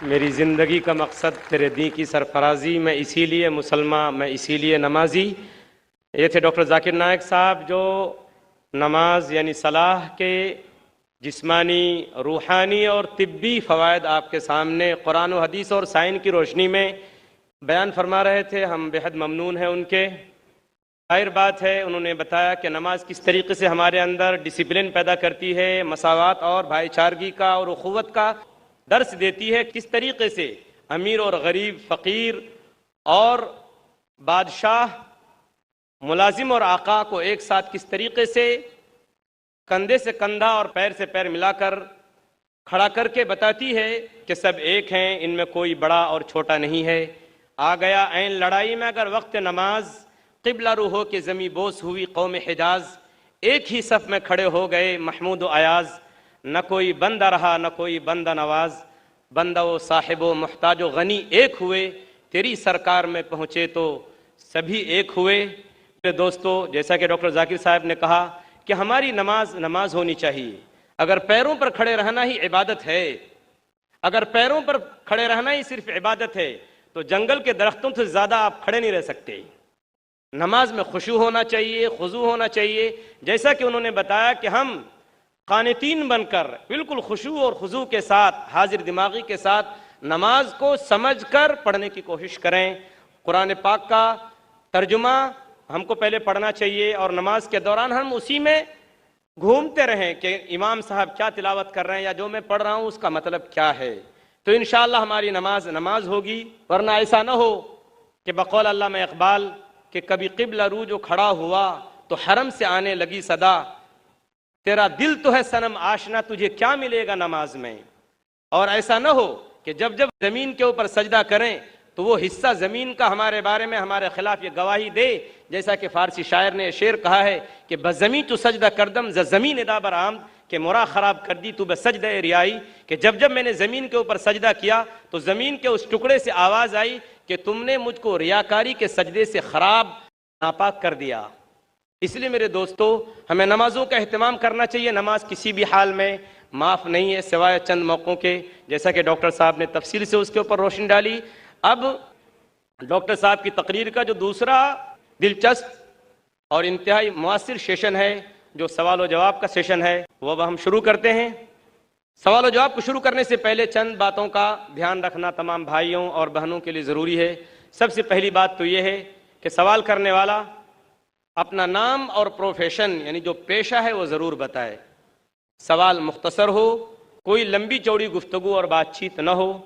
मेरी ज़िंदगी का मकसद तेरे दीन की सरफराजी, मैं इसीलिए मुसलमान, मैं इसीलिए नमाजी। ये थे डॉक्टर जाकिर नायक साहब, जो नमाज यानी सलाह के जिस्मानी, रूहानी और तिब्बी फ़वायद आपके सामने कुरान और हदीस और साइन की रोशनी में बयान फरमा रहे थे। हम बेहद ममनून हैं उनके। जाहिर बात है, उन्होंने बताया कि नमाज किस तरीके से हमारे अंदर डिसिप्लिन पैदा करती है, मसावात और भाईचारगी का और उखुवत का दर्स देती है, किस तरीके से अमीर और गरीब, फ़कीर और बादशाह, मुलाजिम और आका को एक साथ किस तरीके से कंधे से कंधा और पैर से पैर मिलाकर खड़ा करके बताती है कि सब एक हैं, इनमें कोई बड़ा और छोटा नहीं है। आ गया ऐन लड़ाई में अगर वक्त नमाज, क़िबला रूहो के ज़मी बोस हुई कौम हिजाज, एक ही सफ़ में खड़े हो गए महमूद अयाज, न कोई बंदा रहा न कोई बंदा नवाज, बंदा व साहिब व मुहताज व गनी एक हुए, तेरी सरकार में पहुँचे तो सभी एक हुए। मेरे दोस्तों, जैसा कि डॉक्टर जाकिर साहब ने कहा कि हमारी नमाज होनी चाहिए। अगर पैरों पर खड़े रहना ही इबादत है, अगर पैरों पर खड़े रहना ही सिर्फ इबादत है, तो जंगल के दरख्तों से ज़्यादा आप खड़े नहीं रह सकते। नमाज में खुशू होना चाहिए, खुजू होना चाहिए। जैसा कि उन्होंने बताया कि हम कानितीन बनकर बिल्कुल खुशू और खुजू के साथ, हाजिर दिमागी के साथ नमाज को समझकर पढ़ने की कोशिश करें। कुरान पाक का तर्जुमा हमको पहले पढ़ना चाहिए और नमाज के दौरान हम उसी में घूमते रहें कि इमाम साहब क्या तिलावत कर रहे हैं या जो मैं पढ़ रहा हूँ उसका मतलब क्या है। तो इंशाअल्लाह हमारी नमाज होगी। वरना ऐसा ना हो कि बकौल अल्लामा इकबाल कि कभी क़िबला रू जो खड़ा हुआ तो हरम से आने लगी सदा, तेरा दिल तो है सनम आशना, तुझे क्या मिलेगा नमाज में। और ऐसा न हो कि जब जब ज़मीन के ऊपर सजदा करें तो वो हिस्सा ज़मीन का हमारे बारे में, हमारे खिलाफ ये गवाही दे, जैसा कि फ़ारसी शायर ने शेर कहा है कि बज़मी तो सजदा करदम ज़मीन इदा बराम, कि मोरा ख़राब कर दी तू बसजदा रियाई, कि जब जब मैंने ज़मीन के ऊपर सजदा किया तो ज़मीन के उस टुकड़े से आवाज़ आई कि तुमने मुझको रियाकारी के सजदे से ख़राब, नापाक कर दिया। इसलिए मेरे दोस्तों, हमें नमाज़ों का एहतमाम करना चाहिए। नमाज किसी भी हाल में माफ़ नहीं है सिवाय चंद मौक़ों के, जैसा कि डॉक्टर साहब ने तफसील से उसके ऊपर रोशनी डाली। अब डॉक्टर साहब की तकरीर का जो दूसरा दिलचस्प और इंतहाई मुअस्सिर सेशन है, जो सवाल व जवाब का सेशन है, वो अब हम शुरू करते हैं। सवाल व जवाब को शुरू करने से पहले चंद बातों का ध्यान रखना तमाम भाइयों और बहनों के लिए ज़रूरी है। सबसे पहली बात तो ये है कि सवाल करने वाला अपना नाम और प्रोफेशन यानी जो पेशा है वो ज़रूर बताए। सवाल मुख्तसर हो, कोई लंबी चौड़ी गुफ्तगू और बातचीत न हो।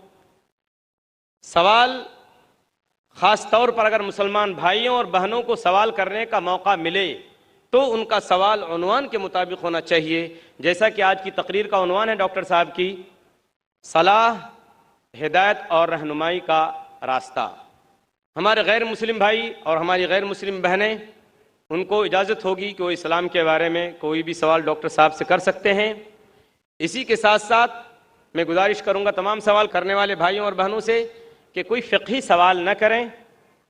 सवाल ख़ास तौर पर अगर मुसलमान भाइयों और बहनों को सवाल करने का मौका मिले तो उनका सवाल उन्वान के मुताबिक होना चाहिए। जैसा कि आज की तकरीर का उन्वान है डॉक्टर साहब की, सलाह, हिदायत और रहनुमाई का रास्ता। हमारे गैर मुस्लिम भाई और हमारी गैर मुस्लिम बहनें, उनको इजाज़त होगी कि वो इस्लाम के बारे में कोई भी सवाल डॉक्टर साहब से कर सकते हैं। इसी के साथ साथ मैं गुजारिश करूँगा तमाम सवाल करने वाले भाइयों और बहनों से कि कोई फ़िक़ही सवाल न करें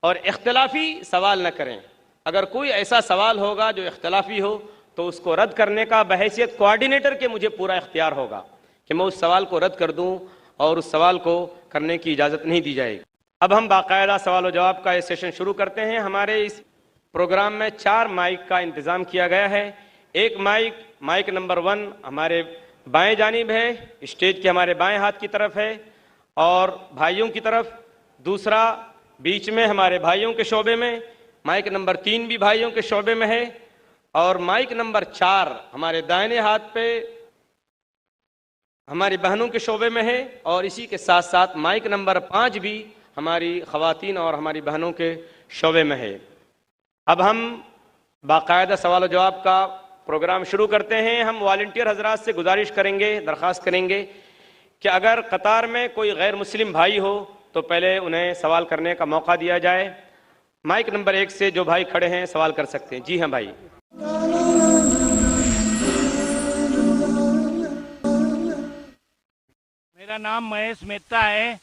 और इख्तिलाफ़ी सवाल न करें। अगर कोई ऐसा सवाल होगा जो इख्तिलाफ़ी हो तो उसको रद्द करने का बहैसियत कोऑर्डिनेटर के मुझे पूरा इख्तियार होगा कि मैं उस सवाल को रद्द कर दूँ और उस सवाल को करने की इजाज़त नहीं दी जाएगी। अब हम बाकायदा सवाल व जवाब का ये सेशन शुरू करते हैं। हमारे इस प्रोग्राम में 4 माइक का इंतज़ाम किया गया है। एक माइक नंबर 1 हमारे बाएं जानिब है, स्टेज के हमारे बाएं हाथ की तरफ है और भाइयों की तरफ। दूसरा बीच में हमारे भाइयों के शोबे में, माइक नंबर 3 भी भाइयों के शोबे में है और माइक नंबर 4 हमारे दाहिने हाथ पे हमारी बहनों के शोबे में है और इसी के साथ साथ माइक नंबर 5 भी हमारी ख़वातीन और हमारी बहनों के शोबे में है। अब हम बाकायदा सवाल जवाब का प्रोग्राम शुरू करते हैं। हम वॉलंटियर हजरात से गुजारिश करेंगे, दरख्वास्त करेंगे कि अगर कतार में कोई गैर मुस्लिम भाई हो तो पहले उन्हें सवाल करने का मौका दिया जाए। माइक नंबर 1 से जो भाई खड़े हैं सवाल कर सकते हैं। जी हाँ भाई। मेरा नाम महेश मेहता है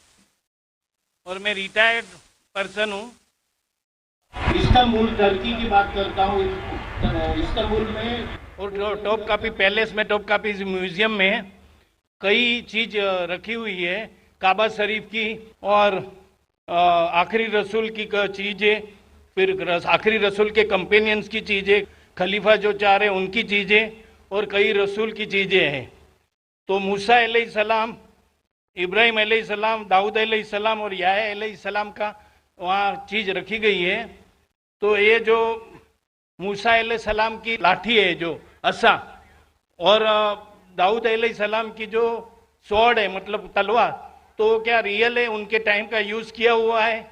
और मैं रिटायर्ड पर्सन हूँ। इस्तांबुल टर्की की बात करता हूँ। इस्तांबुल में और टॉप कापी पैलेस में, टॉप कापी म्यूजियम में कई चीज़ रखी हुई है काबा शरीफ की और आखिरी रसूल की चीज़ें, फिर आखिरी रसूल के कंपेनियंस की चीज़ें, खलीफा जो चाह रहे उनकी चीज़ें और कई रसूल की चीज़ें हैं। तो मूसा अलैहिस्सलाम, इब्राहिम अलैहिस्सलाम, दाऊद अलैहिस्सलाम और याह्या अलैहिस्सलाम का वहाँ चीज़ रखी गई है। तो ये जो मूसा अलैहिस्सलाम की लाठी है, जो असा, और दाऊद अलैहिस्सलाम की जो स्वॉर्ड है, मतलब तलवार, तो क्या रियल है, उनके टाइम का यूज किया हुआ है?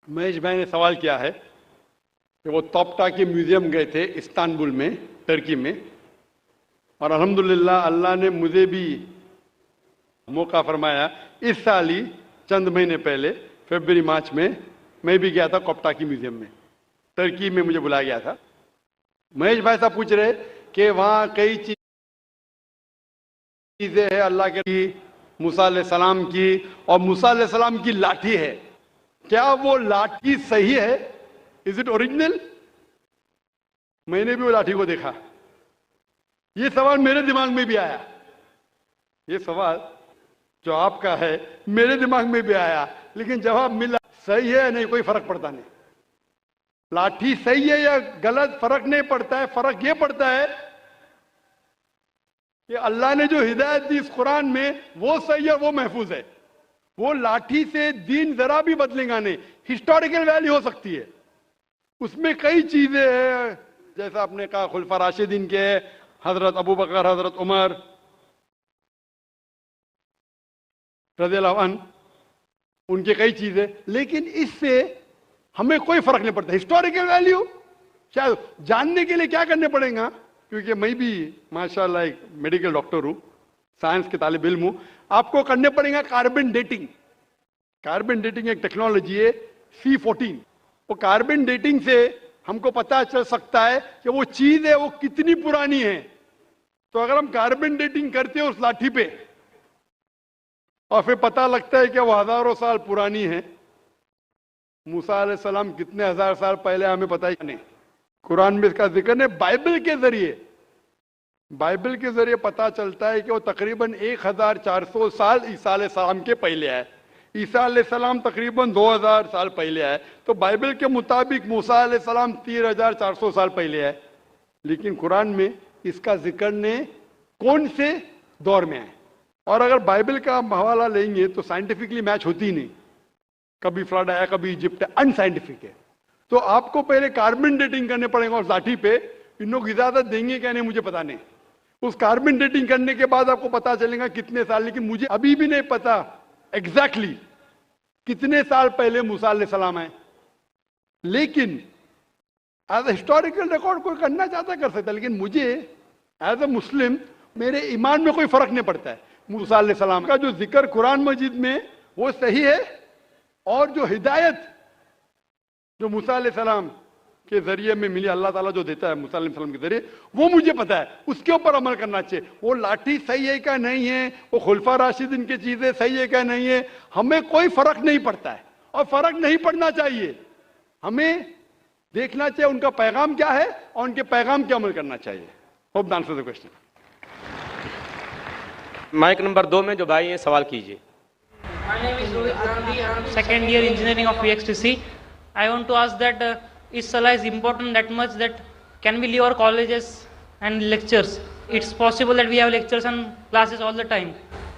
महेश भाई ने सवाल किया है कि वो तोप्टा के म्यूजियम गए थे इस्तांबुल में, टर्की में, और अल्हम्दुलिल्लाह अल्लाह ने मुझे भी मौका फरमाया। इस साल ही चंद महीने पहले फरवरी मार्च में मैं भी गया था कोप्टा की म्यूजियम में, टर्की में मुझे बुलाया गया था। महेश भाई साहब पूछ रहे कि वहाँ कई चीजें हैं अल्लाह के, मूसा अलैहिस्सलाम की, और मूसा अलैहिस्सलाम की लाठी है, क्या वो लाठी सही है? Is it original? मैंने भी वो लाठी को देखा। ये सवाल मेरे दिमाग में भी आया, ये सवाल जो आपका है मेरे दिमाग में भी आया, लेकिन जवाब मिला सही है या नहीं कोई फर्क पड़ता नहीं। लाठी सही है या गलत फर्क नहीं पड़ता है, फर्क ये पड़ता है कि अल्लाह ने जो हिदायत दी इस कुरान में वो सही है, वो महफूज है। वो लाठी से दीन जरा भी बदलेगा नहीं। हिस्टोरिकल वैल्यू हो सकती है, उसमें कई चीजें हैं, जैसा आपने कहा खुलफा राशिदीन के, हजरत अबू बकर, हजरत उमर रज़ियल्लाहु अन्हु, उनके कई चीजें, लेकिन इससे हमें कोई फर्क नहीं पड़ता। हिस्टोरिकल वैल्यू शायद जानने के लिए क्या करने पड़ेगा, क्योंकि मैं भी माशाल्लाह एक मेडिकल डॉक्टर हूं, साइंस के तालिब इल्म हूं, आपको करने पड़ेगा कार्बन डेटिंग। कार्बन डेटिंग एक टेक्नोलॉजी है C14। वो कार्बन डेटिंग से हमको पता चल सकता है कि वो चीज है वो कितनी पुरानी है। तो अगर हम कार्बन डेटिंग करते हैं उस लाठी पे और फिर पता लगता है कि वो हजारों साल पुरानी है, मूसा अलैहिस्सलाम कितने हजार साल पहले हमें पता ही नहीं, कुरान में इसका जिक्र नहीं। बाइबल के जरिए पता चलता है कि वो तकरीबन 1400 साल ईसा अलैहिस्सलाम के पहले आए। ईसा अलैहिस्सलाम तकरीबन 2000 साल पहले आए, तो बाइबल के मुताबिक मूसा अलैहिस्सलाम 3400 साल पहले आए, लेकिन कुरान में इसका जिक्र ने कौन से दौर में है। और अगर बाइबल का हवाला लेंगे तो साइंटिफिकली मैच होती ही नहीं, कभी फ्लड आया कभी इजिप्ट, अनसाइंटिफिक है। तो आपको पहले कार्बन डेटिंग करने पड़ेगा उस लाठी पे। इन लोग इजाजत देंगे क्या नहीं मुझे पता नहीं। उस कार्बन डेटिंग करने के बाद आपको पता चलेगा कितने साल, लेकिन मुझे अभी भी नहीं पता एग्जैक्टली कितने साल पहले मूसा अलैहिस्सलाम आए। लेकिन एज ए हिस्टोरिकल रिकॉर्ड कोई करना चाहता कर सकता है, लेकिन मुझे एज ए मुस्लिम मेरे ईमान में कोई फर्क नहीं पड़ता है। मूसा अलैहिस्सलाम का जो जिक्र कुरान मजीद में वो सही है, और जो हिदायत जो मूसा अलैहिस्सलाम के जरिए में मिली, अल्लाह ताला जो देता है मूसा अलैहिस्सलाम के जरिए, वो मुझे पता है, उसके ऊपर अमल करना चाहिए। वो लाठी सही है क्या नहीं है, वो खुलफा राशिदीन की चीजें सही है क्या नहीं है, हमें कोई फर्क नहीं पड़ता है और फर्क नहीं पड़ना चाहिए। हमें देखना चाहिए उनका पैगाम क्या है और उनके पैगाम पे अमल करना चाहिए। Hope the answer the question. Mike number 2 में जो भाई हैं सवाल कीजिए। My name is Rohit Gandhi. I am second year engineering of VXTC. I want to ask that is Salah is important that much that can we leave our colleges and lectures? It's possible that we have lectures and classes all the time,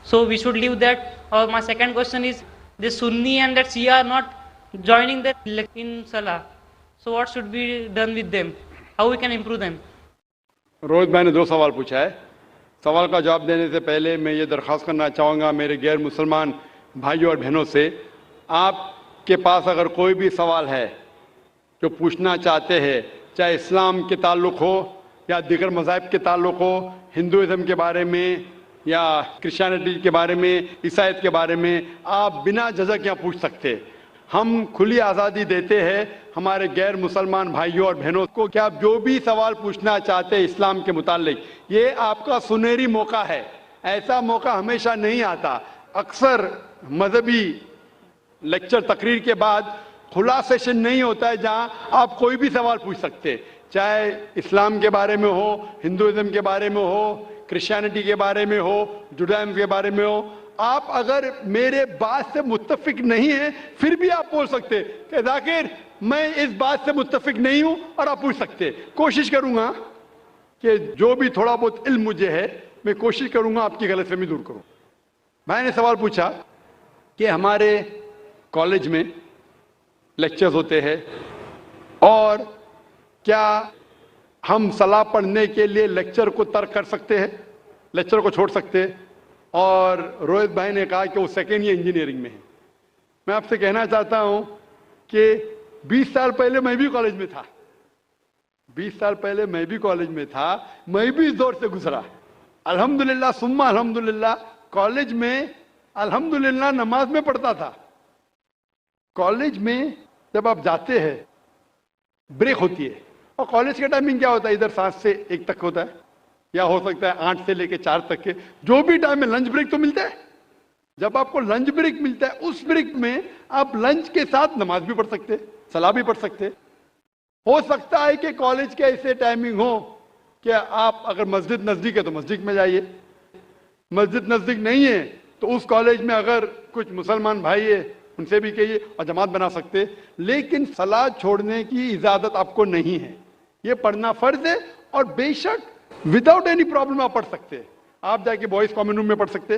so we should leave that. Or my second question is the Sunni and that Shia are not joining that in Salah, so what should be done with them? How we can improve them? Rohit भाई ने 2 सवाल पूछा है। सवाल का जवाब देने से पहले मैं ये दरख्वास्त करना चाहूँगा मेरे गैर मुसलमान भाइयों और बहनों से, आपके पास अगर कोई भी सवाल है जो पूछना चाहते हैं, चाहे इस्लाम के ताल्लुक़ हो या दीगर मज़ाहिब के ताल्लुक़ हो, हिंदुइज़्म के बारे में या क्रिश्चियनिटी के बारे में, ईसाईयत के बारे में, आप बिना झिझक यहाँ पूछ सकते। हम खुली आज़ादी देते हैं हमारे गैर मुसलमान भाइयों और बहनों को कि आप जो भी सवाल पूछना चाहते हैं इस्लाम के मुताल्लिक, ये आपका सुनहरी मौका है। ऐसा मौका हमेशा नहीं आता। अक्सर मजहबी लेक्चर तकरीर के बाद खुला सेशन नहीं होता है जहां आप कोई भी सवाल पूछ सकते, चाहे इस्लाम के बारे में हो, हिंदुइज्म के बारे में हो, क्रिश्चियनिटी के बारे में हो, जुडाइज्म के बारे में हो। आप अगर मेरे बात से मुत्तफिक नहीं है फिर भी आप बोल सकते कि जाकिर मैं इस बात से मुत्तफिक नहीं हूं, और आप पूछ सकते। कोशिश करूंगा कि जो भी थोड़ा बहुत इल्म मुझे है मैं कोशिश करूंगा आपकी गलतफहमी दूर करूं। भाई ने सवाल पूछा कि हमारे कॉलेज में लेक्चर्स होते हैं और क्या हम सलाह पढ़ने के लिए लेक्चर को तर्क कर सकते हैं, लेक्चर को छोड़ सकते हैं। और रोहित भाई ने कहा कि वो सेकेंड ईयर इंजीनियरिंग में है। मैं आपसे कहना चाहता हूं कि 20 साल पहले मैं भी कॉलेज में था, 20 साल पहले मैं भी कॉलेज में था, मैं भी इस दौर से गुजरा। अल्हम्दुलिल्लाह सुम्मा अल्हम्दुलिल्लाह, कॉलेज में अल्हम्दुलिल्लाह नमाज में पढ़ता था। कॉलेज में जब आप जाते हैं ब्रेक होती है, और कॉलेज का टाइमिंग क्या होता है, इधर 7 से 1 तक होता है, या हो सकता है 8 से लेकर 4 तक के, जो भी टाइम में लंच ब्रेक तो मिलता है। जब आपको लंच ब्रेक मिलता है उस ब्रेक में आप लंच के साथ नमाज भी पढ़ सकते, सलाह भी पढ़ सकते। हो सकता है कि कॉलेज के ऐसे टाइमिंग हो कि आप अगर मस्जिद नजदीक है तो मस्जिद में जाइए, मस्जिद नजदीक नहीं है तो उस कॉलेज में अगर कुछ मुसलमान भाई है उनसे भी कहिए और जमात बना सकते। लेकिन सलाह छोड़ने की इजाजत आपको नहीं है, ये पढ़ना फर्ज है। और बेशक विदाउट एनी प्रॉब्लम आप पढ़ सकते हैं। आप जाके बॉयज कॉमन रूम में पढ़ सकते,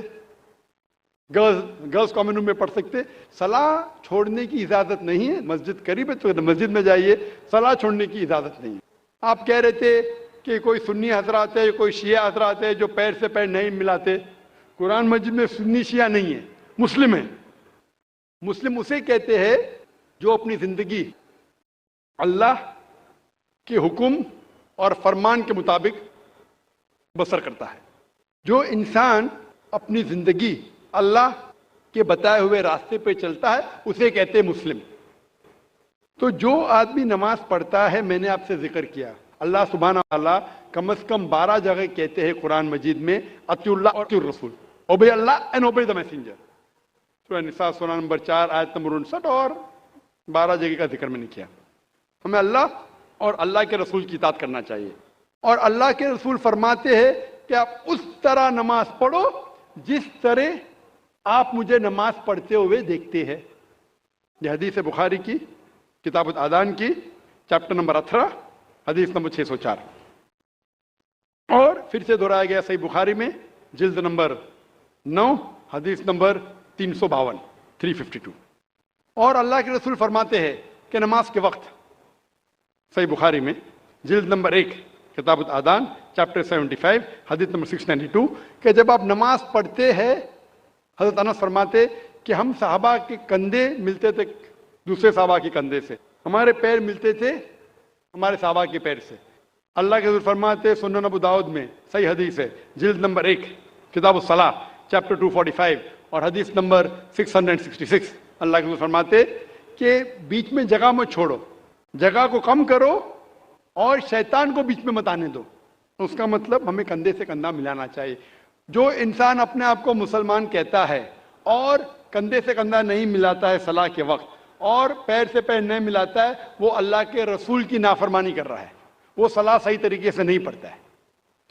गर्ल्स कॉमन रूम में पढ़ सकते। सलाह छोड़ने की इजाजत नहीं है। मस्जिद करीब है तो मस्जिद में जाइए, सलाह छोड़ने की इजाजत नहीं है। आप कह रहे थे कि कोई सुन्नी हजरात है, कोई शिया हजरात है जो पैर से पैर नहीं मिलाते। कुरान मस्जिद में सुन्नी शिया नहीं है, मुस्लिम है। मुस्लिम उसे कहते हैं जो अपनी जिंदगी अल्लाह के हुक्म और फरमान के मुताबिक बसर करता है। जो इंसान अपनी जिंदगी अल्लाह के बताए हुए रास्ते पे चलता है उसे कहते हैं मुस्लिम। तो जो आदमी नमाज पढ़ता है, मैंने आपसे जिक्र किया, अल्लाह सुब्हाना अल्लाह कम से कम 12 जगह कहते हैं कुरान मजीद में अतिउल्लाह और अतिउर रसूल, ओबे अल्लाह एंड ओबे द मैसेंजर। सूरह निसा सूरह नंबर 4 आयत नंबर 59 और 12 जगह का जिक्र मैंने किया। हमें अल्लाह और अल्लाह के रसूल की इताअत करना चाहिए। और अल्लाह के रसूल फरमाते हैं कि आप उस तरह नमाज पढ़ो जिस तरह आप मुझे नमाज पढ़ते हुए देखते हैं। यह हदीस है बुखारी की किताब आदान की चैप्टर नंबर 18 हदीस नंबर 604। और फिर से दोहराया गया सही बुखारी में जिल्द नंबर 9 हदीस नंबर 352 352। और अल्लाह के रसूल फरमाते हैं कि नमाज के वक्त, सही बुखारी में जिल्द नंबर 1 किताब आदान चैप्टर 75 हदीस नंबर 692, कि जब आप नमाज पढ़ते हैं, हजरत अनस फरमाते कि हम साहबा के कंधे मिलते थे दूसरे साहबा के कंधे से, हमारे पैर मिलते थे हमारे साहबा के पैर से। अल्लाह के रसूल फरमाते सुनन अबू दाऊद में सही हदीस है जिल्द नंबर 1 किताब सलाह चैप्टर 245 और हदीस नंबर 666, अल्लाह के रसूल फरमाते कि बीच में जगह मत छोड़ो, जगह को कम करो और शैतान को बीच में मत आने दो। उसका मतलब हमें कंधे से कंधा मिलाना चाहिए। जो इंसान अपने आप को मुसलमान कहता है और कंधे से कंधा नहीं मिलाता है सलाह के वक्त और पैर से पैर नहीं मिलाता है, वो अल्लाह के रसूल की नाफरमानी कर रहा है, वो सलाह सही तरीके से नहीं पढ़ता है।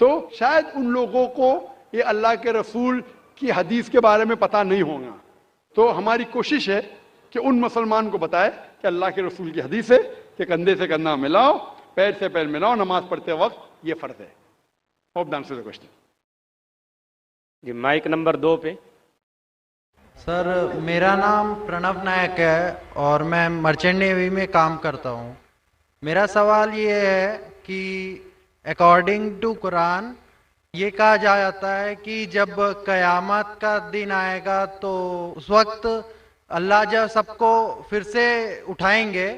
तो शायद उन लोगों को ये अल्लाह के रसूल की हदीस के बारे में पता नहीं होगा। तो हमारी कोशिश है कि उन मुसलमान को बताए कि अल्लाह के रसूल की हदीस है कि कंधे से कंधा मिलाओ, पैर से पैर मिलाओ नमाज पढ़ते वक्त, ये फर्ज है। Hope the answer the question. जी माइक नंबर 2 पे। सर मेरा नाम प्रणव नायक है और मैं मर्चेंट नेवी में काम करता हूँ। मेरा सवाल ये है कि अकॉर्डिंग टू कुरान ये कहा जाता है कि जब कयामत का दिन आएगा तो उस वक्त अल्लाह जब सबको फिर से उठाएंगे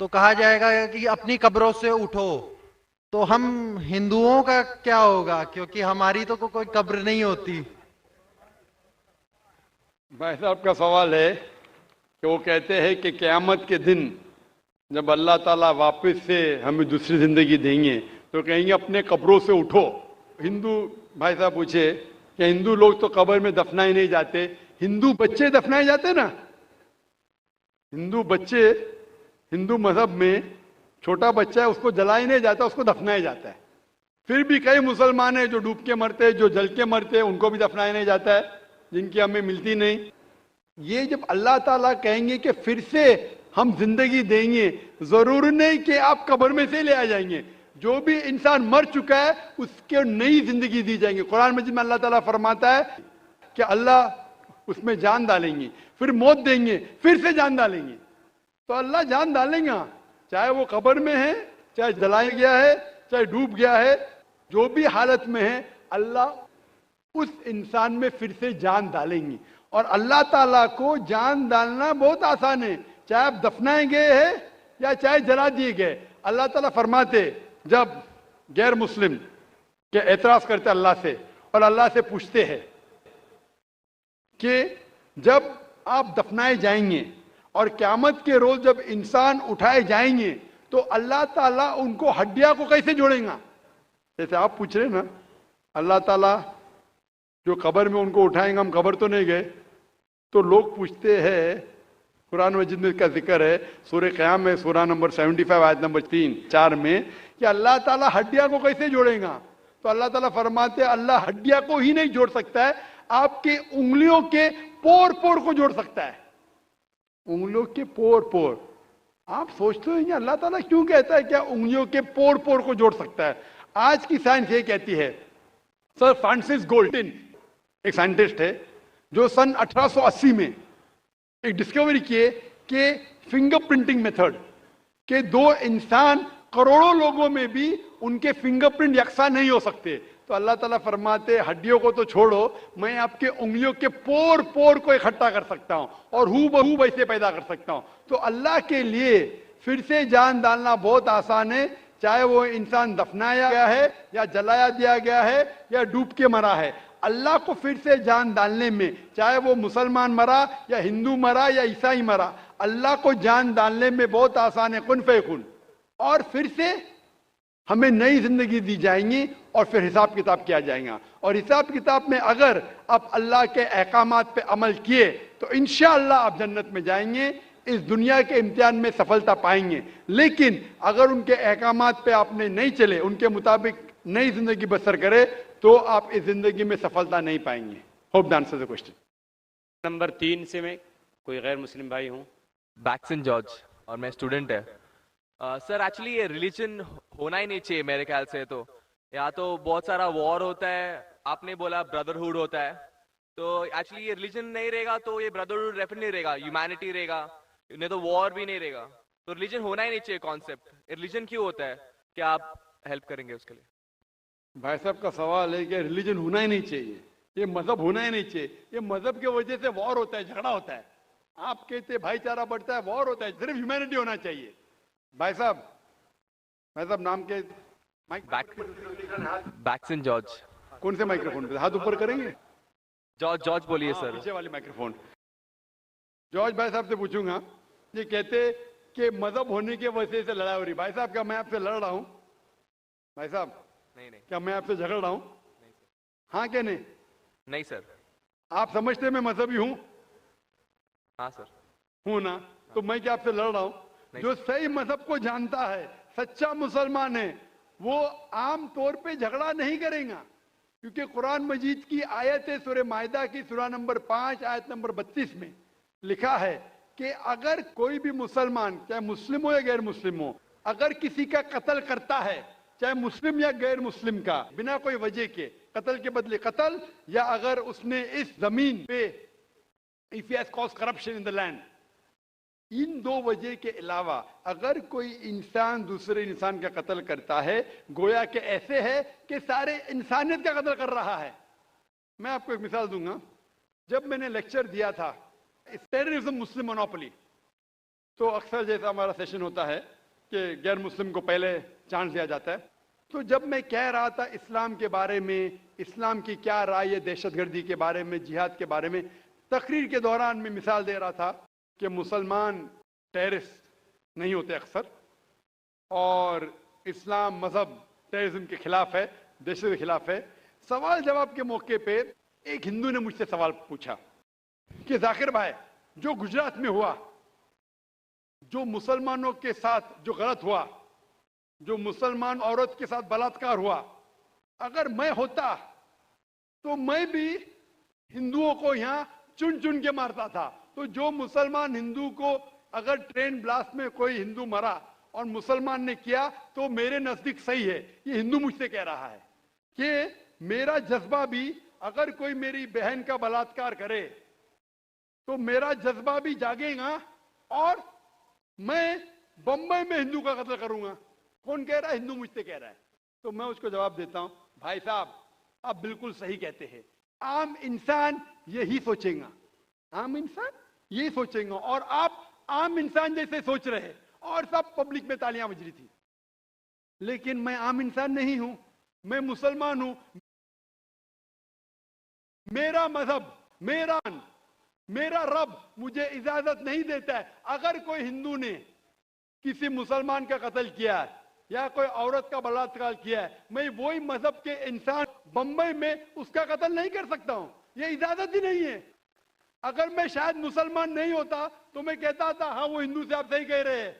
तो कहा जाएगा कि अपनी कब्रों से उठो। तो हम हिंदुओं का क्या होगा, क्योंकि हमारी तो कोई कब्र नहीं होती। भाई साहब का सवाल है कि वो कहते हैं कि क़यामत के दिन जब अल्लाह ताला वापस से हमें दूसरी जिंदगी देंगे तो कहेंगे अपने कब्रों से उठो। हिंदू भाई साहब पूछे कि हिंदू लोग तो कब्र में दफनाए नहीं जाते, हिंदू बच्चे दफनाए जाते ना। हिंदू बच्चे, हिंदू मजहब में छोटा बच्चा है उसको जलाया नहीं जाता, उसको दफनाया जाता है। फिर भी कई मुसलमान हैं जो डूब के मरते हैं, जो जल के मरते हैं, उनको भी दफनाया नहीं जाता है। जिनकी हमें मिलती नहीं। ये जब अल्लाह ताला कहेंगे कि फिर से हम जिंदगी देंगे, जरूर नहीं कि आप कब्र में से ले आ जाएंगे। जो भी इंसान मर चुका है उसके नई जिंदगी दी जाएंगे। कुरान मजीद में अल्लाह ताला फरमाता है कि अल्लाह उसमें जान डालेंगे, फिर मौत देंगे, फिर से जान डालेंगे। तो अल्लाह जान डालेंगे, चाहे वो कब्र में है, चाहे जलाया गया है, चाहे डूब गया है, जो भी हालत में है अल्लाह उस इंसान में फिर से जान डालेंगे। और अल्लाह ताला को जान डालना बहुत आसान है, चाहे आप दफनाए गए हैं या चाहे जला दिए गए। अल्लाह ताला फरमाते जब गैर मुस्लिम के एतराज करते अल्लाह से और अल्लाह से पूछते हैं कि जब आप दफनाए जाएंगे और क़यामत के रोज जब इंसान उठाए जाएंगे तो अल्लाह ताला उनको हड्डियां को कैसे जोड़ेगा। जैसे आप पूछ रहे ना, अल्लाह ताला जो कब्र में उनको उठाएंगे, हम कब्र तो नहीं गए, तो लोग पूछते हैं, कुरान मजीद में इसका जिक्र है सूरह क़याम में, सूरा नंबर 75 आयत नंबर 3-4 में, कि अल्लाह ताला हड्डियां को कैसे जोड़ेगा। तो अल्लाह ताला फरमाते अल्लाह हड्डियां को ही नहीं जोड़ सकता है, आपके उंगलियों के पोर पोर को जोड़ सकता है। उंगलियों के पोर पोर। आप सोचते हो अल्लाह ताला क्यों कहता है क्या उंगलियों के पोर पोर को जोड़ सकता है। आज की साइंस ये कहती है, सर फ्रांसिस गोल्डन एक साइंटिस्ट है जो सन 1880 में एक डिस्कवरी किए कि फिंगरप्रिंटिंग मेथड के दो इंसान करोड़ों लोगों में भी उनके फिंगरप्रिंट यकसा नहीं हो सकते। तो अल्लाह ताला फरमाते हड्डियों को तो छोड़ो, मैं आपके उंगलियों के पोर पोर को इकट्ठा कर सकता हूं और हू बहू वैसे पैदा कर सकता हूं। तो अल्लाह के लिए फिर से जान डालना बहुत आसान है, चाहे वो इंसान दफनाया गया है या जलाया दिया गया है या डूब के मरा है। अल्लाह को फिर से जान डालने में, चाहे वो मुसलमान मरा या हिंदू मरा या ईसाई मरा, अल्लाह को जान डालने में बहुत आसान है, कुन फयकुन। और फिर से हमें नई जिंदगी दी जाएंगी और फिर हिसाब किताब किया जाएगा। और हिसाब किताब में अगर आप अल्लाह के अहकामात पे अमल किए तो इंशाअल्लाह आप जन्नत में जाएंगे, इस दुनिया के इम्तिहान में सफलता पाएंगे। लेकिन अगर उनके अहकामात पे आपने नहीं चले, उनके मुताबिक नई जिंदगी बसर करे, तो आप इस जिंदगी में सफलता नहीं पाएंगे। Hope the answer the question. Number 3 से मैं कोई गैर मुस्लिम भाई हूँ। बैक्सन जॉर्ज और मैं स्टूडेंट है। सर एक्चुअली ये रिलीजन होना ही नहीं चाहिए मेरे ख्याल से। तो यहाँ तो बहुत सारा वॉर होता है, आपने बोला ब्रदरहुड होता है, तो एक्चुअली ये रिलीजन नहीं रहेगा तो ये ब्रदरहुड डेफिनेटली रहेगा, ह्यूमैनिटी रहेगा, नहीं तो वॉर भी नहीं रहेगा। तो रिलीजन होना ही नहीं चाहिए कॉन्सेप्ट। रिलीजन क्यों होता है, क्या आप हेल्प करेंगे उसके लिए? भाई साहब का सवाल है कि रिलीजन होना ही नहीं चाहिए, ये मजहब होना ही नहीं चाहिए। ये मजहब की वजह से वॉर होता है, झगड़ा होता है। आप कहते भाईचारा बढ़ता है, वॉर होता है, सिर्फ ह्यूमैनिटी होना चाहिए। भाई साहब नाम के बैक्सन जॉर्ज। कौन से माइक्रोफोन पे हाथ ऊपर करेंगे? जॉर्ज बोलिए सर। पीछे वाले माइक्रोफोन। जॉर्ज भाई साहब से पूछूंगा, ये कहते कि मजहब होने की वजह से लड़ाई हो रही। भाई साहब क्या मैं आपसे लड़ रहा हूं? भाई साहब नहीं क्या मैं आपसे झगड़ रहा हूं? हाँ क्या नहीं? नहीं सर। आप समझते मैं मजहबी हूं? हाँ सर। हूं ना? तो मैं क्या आपसे लड़ रहा हूं? जो सही मजहब को जानता है, सच्चा मुसलमान है, वो आम तौर पे झगड़ा नहीं करेगा। क्योंकि कुरान मजीद की आयत है सूरह माइदा की सूरा नंबर 5 आयत नंबर 32 में लिखा है कि अगर कोई भी मुसलमान, चाहे मुस्लिम हो या गैर मुस्लिम हो, अगर किसी का कत्ल करता है, चाहे मुस्लिम या गैर मुस्लिम का, बिना कोई वजह के, कत्ल के बदले कत्ल, या अगर उसने इस जमीन पे if he has caused corruption in the land, इन दो वजह के अलावा अगर कोई इंसान दूसरे इंसान का कत्ल करता है, गोया के ऐसे है कि सारे इंसानियत का कत्ल कर रहा है। मैं आपको एक मिसाल दूंगा। जब मैंने लेक्चर दिया था टेररिज्म मुस्लिम मोनोपोली, तो अक्सर जैसा हमारा सेशन होता है कि गैर मुस्लिम को पहले चांस दिया जाता है, तो जब मैं कह रहा था इस्लाम के बारे में, इस्लाम की क्या राय है दहशतगर्दी के बारे में, जिहाद के बारे में, तकरीर के दौरान मैं मिसाल दे रहा था कि मुसलमान टेररिस्ट नहीं होते अक्सर, और इस्लाम मजहब टेररिज्म के खिलाफ है, दहशत के खिलाफ है। सवाल जवाब के मौके पे एक हिंदू ने मुझसे सवाल पूछा कि जाकिर भाई, जो गुजरात में हुआ, जो मुसलमानों के साथ जो गलत हुआ, जो मुसलमान औरत के साथ बलात्कार हुआ, अगर मैं होता तो मैं भी हिंदुओं को यहाँ चुन चुन के मारता था। तो जो मुसलमान हिंदू को अगर ट्रेन ब्लास्ट में कोई हिंदू मरा और मुसलमान ने किया तो मेरे नजदीक सही है। ये हिंदू मुझसे कह रहा है कि मेरा जज्बा भी, अगर कोई मेरी बहन का बलात्कार करे तो मेरा जज्बा भी जागेगा और मैं बंबई में हिंदू का कत्ल करूंगा। कौन कह रहा है? हिंदू मुझसे कह रहा है। तो मैं उसको जवाब देता हूं, भाई साहब आप बिल्कुल सही कहते हैं। आम इंसान यही सोचेगा, आम इंसान यही सोचेगा। और आप आम इंसान जैसे सोच रहे और सब पब्लिक में तालियां बज रही थी। लेकिन मैं आम इंसान नहीं हूं, मैं मुसलमान हूं। मेरा मजहब, मेरा रब मुझे इजाजत नहीं देता है। अगर कोई हिंदू ने किसी मुसलमान का कत्ल किया है या कोई औरत का बलात्कार किया है, मैं वही मजहब के इंसान बंबई में उसका कत्ल नहीं कर सकता हूं। यह इजाजत ही नहीं है। अगर मैं शायद मुसलमान नहीं होता तो मैं कहता था हाँ वो हिंदू से आप सही कह रहे हैं।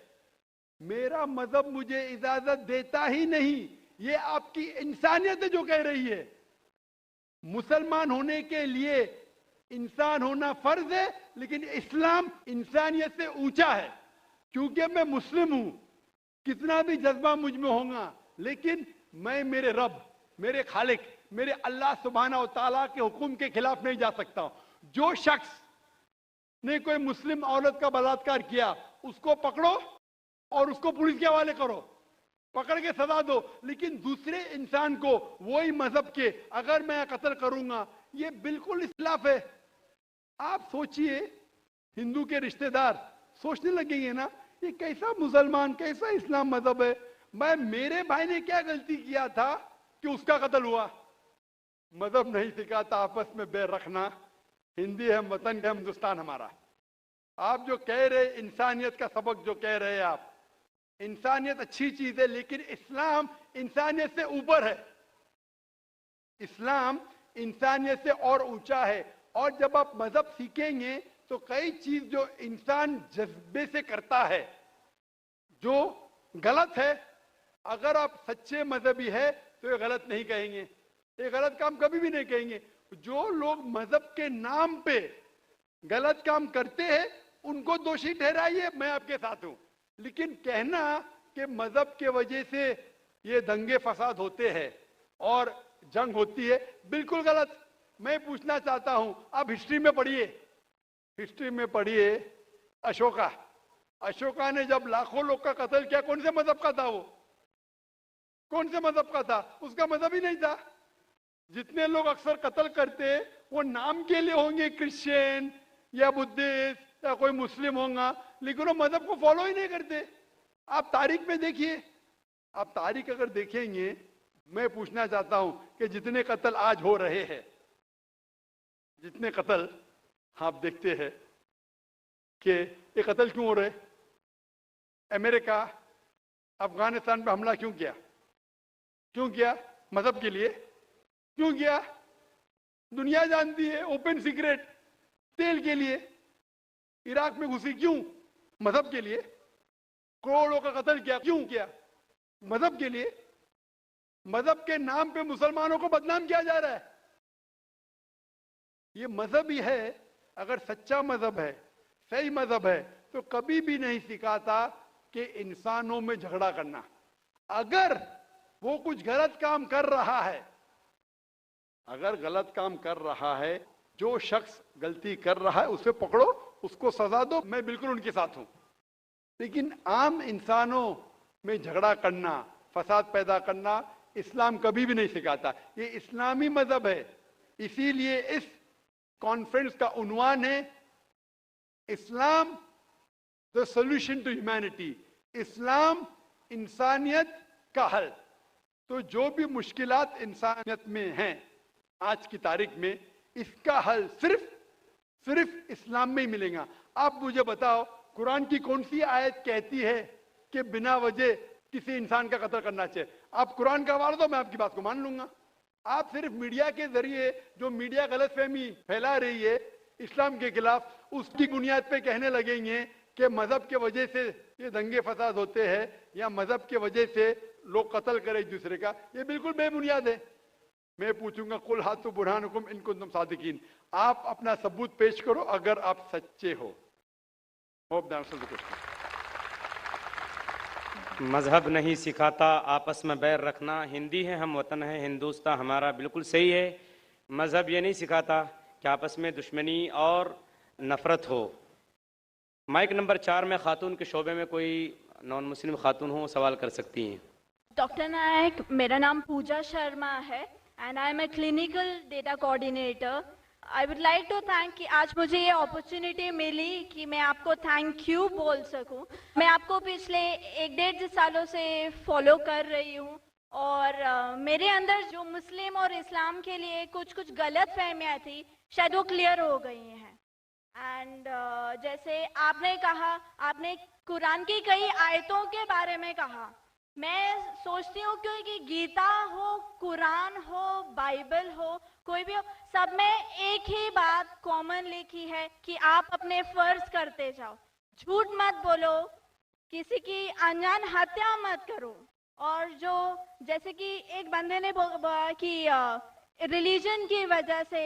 मेरा मजहब मुझे इजाजत देता ही नहीं। ये आपकी इंसानियत है जो कह रही है। मुसलमान होने के लिए इंसान होना फर्ज है, लेकिन इस्लाम इंसानियत से ऊंचा है। क्योंकि मैं मुस्लिम हूं, कितना भी जज्बा मुझ में होगा, लेकिन मैं मेरे रब, मेरे खालिक, मेरे अल्लाह सुब्हाना व तआला के हुक्म के खिलाफ नहीं जा सकता हूं। जो शख्स ने कोई मुस्लिम औरत का बलात्कार किया उसको पकड़ो और उसको पुलिस के हवाले करो, पकड़ के सजा दो। लेकिन दूसरे इंसान को वही मजहब के अगर मैं कत्ल करूंगा, ये बिल्कुल इस्लाफ है। आप सोचिए, हिंदू के रिश्तेदार सोचने लगेंगे ना ये कैसा मुसलमान, कैसा इस्लाम मजहब है। मेरे भाई ने क्या गलती किया था कि उसका कत्ल हुआ? मजहब नहीं सिखाता आपस में बैर रखना। हिंदी है वतन है, हिंदुस्तान हमारा। आप जो कह रहे इंसानियत का सबक जो कह रहे हैं आप, इंसानियत अच्छी चीज है, लेकिन इस्लाम इंसानियत से ऊपर है। इस्लाम इंसानियत से और ऊंचा है। और जब आप मजहब सीखेंगे तो कई चीज जो इंसान जज्बे से करता है जो गलत है, अगर आप सच्चे मजहबी है तो ये गलत नहीं कहेंगे, ये गलत काम कभी भी नहीं कहेंगे। जो लोग मजहब के नाम पे गलत काम करते हैं उनको दोषी ठहराइए, मैं आपके साथ हूं। लेकिन कहना कि मजहब के वजह से ये दंगे फसाद होते हैं और जंग होती है, बिल्कुल गलत। मैं पूछना चाहता हूं, आप हिस्ट्री में पढ़िए, हिस्ट्री में पढ़िए अशोका ने जब लाखों लोग का कत्ल किया, कौन से मजहब का था वो? कौन से मजहब का था? उसका मजहब ही नहीं था। जितने लोग अक्सर कत्ल करते वो नाम के लिए होंगे, क्रिश्चियन या बुद्धिस्ट या कोई मुस्लिम होगा, लेकिन वो मजहब को फॉलो ही नहीं करते। आप तारीख में देखिए, आप तारीख अगर देखेंगे, मैं पूछना चाहता हूं कि जितने कत्ल आज हो रहे हैं, जितने कत्ल आप देखते हैं कि ये कत्ल क्यों हो रहे? अमेरिका अफगानिस्तान पे हमला क्यों किया? क्यों किया? मजहब के लिए। क्यों किया? दुनिया जानती है, ओपन सीक्रेट, तेल के लिए। इराक में घुसी क्यों? मजहब के लिए। करोड़ों का कत्ल किया, क्यों किया? मजहब के लिए। मजहब के नाम पे मुसलमानों को बदनाम किया जा रहा है। ये मजहब ही है। अगर सच्चा मजहब है, सही मजहब है, तो कभी भी नहीं सिखाता कि इंसानों में झगड़ा करना। अगर वो कुछ गलत काम कर रहा है, अगर गलत काम कर रहा है, जो शख्स गलती कर रहा है उसे पकड़ो, उसको सजा दो, मैं बिल्कुल उनके साथ हूं। लेकिन आम इंसानों में झगड़ा करना, फसाद पैदा करना इस्लाम कभी भी नहीं सिखाता। ये इस्लामी मजहब है। इसीलिए इस कॉन्फ्रेंस का उन्वान है Islam the solution to humanity, इस्लाम इंसानियत का हल। तो जो भी मुश्किलात इंसानियत में हैं आज की तारीख में, इसका हल सिर्फ इस्लाम में ही मिलेगा। आप मुझे बताओ, कुरान की कौन सी आयत कहती है कि बिना वजह किसी इंसान का कत्ल करना चाहिए? आप कुरान का हवाला दो, मैं आपकी बात को मान लूंगा। आप सिर्फ मीडिया के जरिए जो मीडिया गलतफहमी फैला रही है इस्लाम के खिलाफ, उसकी बुनियाद पे कहने लगेंगे कि मजहब के वजह से ये दंगे फसाद होते हैं या मजहब के वजह से लोग कत्ल करें एक दूसरे का। ये बिल्कुल बेबुनियाद है। मैं पूछूंगा कुल हाथु बुरहानुकुम इन कुंतुम सादिकीन, आप अपना सबूत पेश करो अगर आप सच्चे हो। Hope the answer the question. मजहब नहीं सिखाता आपस में बैर रखना, हिंदी है हम वतन है हिंदुस्तान हमारा, बिल्कुल सही है। मजहब ये नहीं सिखाता कि आपस में दुश्मनी और नफरत हो। माइक नंबर 4 में खातून के शोबे में कोई नॉन मुस्लिम खातून हो, सवाल कर सकती हैं। डॉक्टर नायक, मेरा नाम पूजा शर्मा है and I am a clinical data coordinator. I would like to thank कि आज मुझे ये अपॉर्चुनिटी मिली कि मैं आपको थैंक यू बोल सकूं। मैं आपको पिछले 1-1.5 सालों से फॉलो कर रही हूँ और मेरे अंदर जो मुस्लिम और इस्लाम के लिए कुछ गलत फहमियाँ थी शायद वो क्लियर हो गई हैं। एंड जैसे आपने कहा, आपने कुरान की कई आयतों के बारे में कहा। मैं सोचती हूँ क्योंकि गीता हो, कुरान हो, बाइबल हो, कोई भी हो, सब में एक ही बात कॉमन लिखी है कि आप अपने फर्ज करते जाओ, झूठ मत बोलो, किसी की अनजान हत्या मत करो। और जो जैसे कि एक बंदे ने बोला कि रिलीजन की वजह से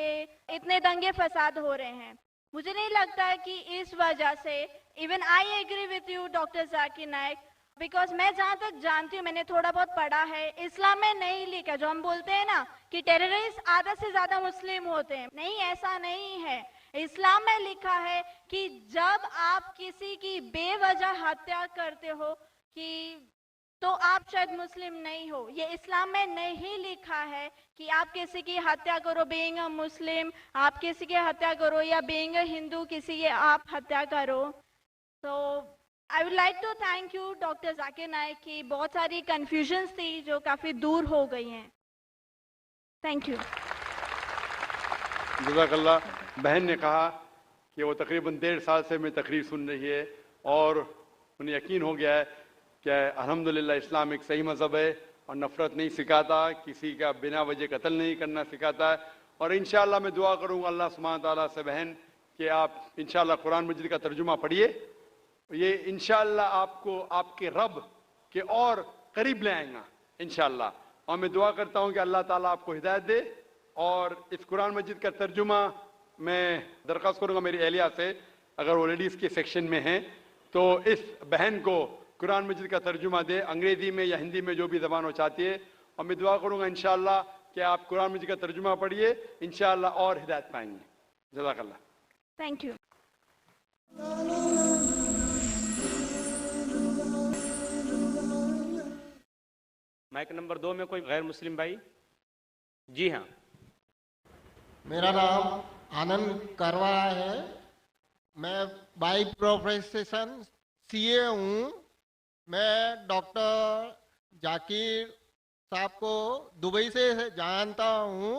इतने दंगे फसाद हो रहे हैं, मुझे नहीं लगता कि इस वजह से, even I agree with you doctor Zakir Naik, because मैं जहाँ तक जानती हूँ, मैंने थोड़ा बहुत पढ़ा है, इस्लाम में नहीं लिखा जो हम बोलते हैं ना कि टेररिस्ट आधा से ज्यादा मुस्लिम होते हैं, नहीं, ऐसा नहीं है। इस्लाम में लिखा है कि जब आप किसी की बेवजह हत्या करते हो कि तो आप शायद मुस्लिम नहीं हो। ये इस्लाम में नहीं लिखा है कि आप किसी की हत्या करो बीइंग अ मुस्लिम, आप किसी की हत्या करो या बीइंग अ हिंदू किसी की आप हत्या करो। तो I would like to thank you doctor Zakir Naik की बहुत सारी कंफ्यूजन्स थी जो काफ़ी दूर हो गई हैं। Thank you. जज़ाकल्लाह। बहन ने कहा कि वो तकरीबन 1.5 साल से मैं तकरीर सुन रही है और उन्हें यकीन हो गया है कि अल्हम्दुलिल्लाह इस्लाम एक सही मज़हब है और नफ़रत नहीं सिखाता, किसी का बिना वजह कत्ल नहीं करना सिखाता है। और इंशाअल्लाह मैं दुआ करूँगा अल्लाह सुब्हानहू तआला से बहन कि आप इंशाअल्लाह कुरान मजीद का तर्जुमा पढ़िए, ये इंशाअल्लाह आपको आपके रब के और करीब ले आएगा इंशाअल्लाह। और मैं दुआ करता हूँ कि अल्लाह ताला आपको हिदायत दे। और इस कुरान मजीद का तर्जुमा मैं दरख्वास्त करूँगा मेरी अहलिया से, अगर वो लेडीज़ के सेक्शन में हैं तो इस बहन को कुरान मजीद का तर्जुमा दे, अंग्रेज़ी में या हिंदी में जो भी ज़बान वो चाहती है। और मैं दुआ करूँगा इंशाअल्लाह कि आप कुरान मजीद का तर्जुमा पढ़िए, इंशाअल्लाह और हिदायत पाएंगे। जज़ाकल्लाह। Thank you. माइक नंबर 2 में कोई गैर मुस्लिम भाई? जी हाँ। मेरा नाम आनंद करवाड़ा है, मैं बाई प्रोफेशन सीए हूँ। मैं डॉक्टर जाकिर साहब को दुबई से जानता हूँ।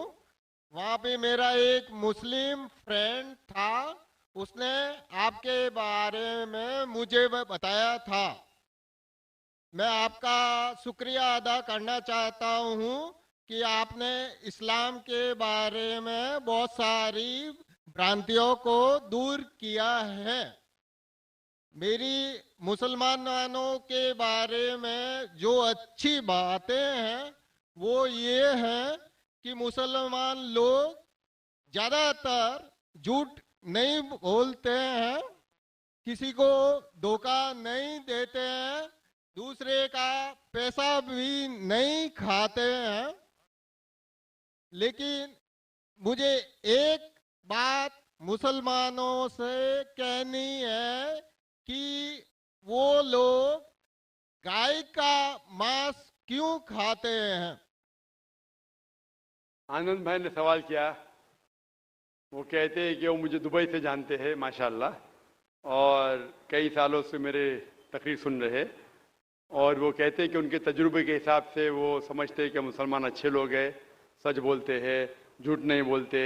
वहाँ पे मेरा एक मुस्लिम फ्रेंड था, उसने आपके बारे में मुझे बताया था। मैं आपका शुक्रिया अदा करना चाहता हूँ कि आपने इस्लाम के बारे में बहुत सारी भ्रांतियों को दूर किया है। मेरी मुसलमानों के बारे में जो अच्छी बातें हैं वो ये हैं कि मुसलमान लोग ज़्यादातर झूठ नहीं बोलते हैं, किसी को धोखा नहीं देते हैं, दूसरे का पैसा भी नहीं खाते हैं। लेकिन मुझे एक बात मुसलमानों से कहनी है कि वो लोग गाय का मांस क्यों खाते हैं। आनंद भाई ने सवाल किया, वो कहते हैं कि वो मुझे दुबई से जानते हैं माशाल्लाह और कई सालों से मेरे तकरीर सुन रहे, और वो कहते हैं कि उनके तजुर्बे के हिसाब से वो समझते हैं कि मुसलमान अच्छे लोग हैं, सच बोलते हैं, झूठ नहीं बोलते,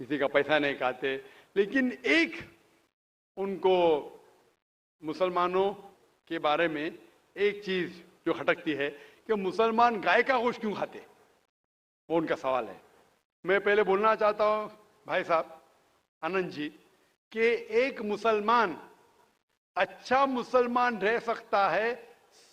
किसी का पैसा नहीं खाते। लेकिन एक उनको मुसलमानों के बारे में एक चीज़ जो खटकती है कि मुसलमान गाय का गोश्त क्यों खाते, वो उनका सवाल है। मैं पहले बोलना चाहता हूँ भाई साहब आनंद जी कि एक मुसलमान अच्छा मुसलमान रह सकता है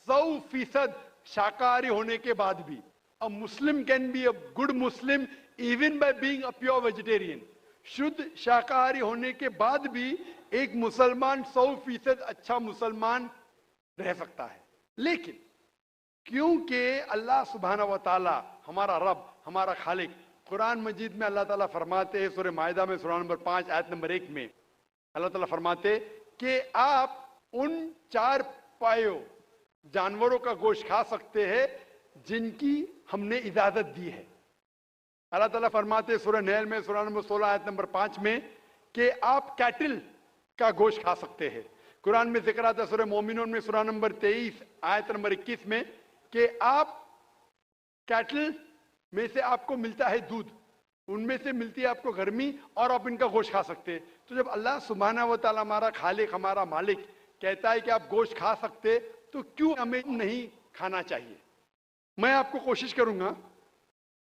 100% शाकाहारी होने के बाद भी। A Muslim can be a good Muslim even by being a pure vegetarian. शुद्ध शाकाहारी होने के बाद भी एक मुसलमान 100% अच्छा मुसलमान रह सकता है। लेकिन क्योंकि अल्लाह सुब्हाना व ताला हमारा रब, हमारा खालिक, कुरान मजीद में अल्लाह ताला फरमाते हैं, सूरह माइदा में सूरा नंबर 5 आयत नंबर 1 में अल्लाह ताला फरमाते कि आप उन 4 पायों जानवरों का गोश्त खा सकते हैं जिनकी हमने इजाजत दी है। अल्लाह ताला फरमाते सूरह नहल में सूरा नंबर 16 आयत नंबर 5 में कि आप कैटल का गोश्त खा सकते हैं। कुरान में जिक्र आता है सूरह मोमिनून में सूरा नंबर 23 आयत नंबर 21 में कि आप कैटल में से आपको मिलता है दूध, उनमें से मिलती है आपको गर्मी और आप इनका गोश्त खा सकते हैं। तो जब अल्लाह सुब्हाना व तआला हमारा खालिक, हमारा मालिक कहता है कि आप गोश्त खा सकते, तो क्यों हमें नहीं खाना चाहिए? मैं आपको कोशिश करूंगा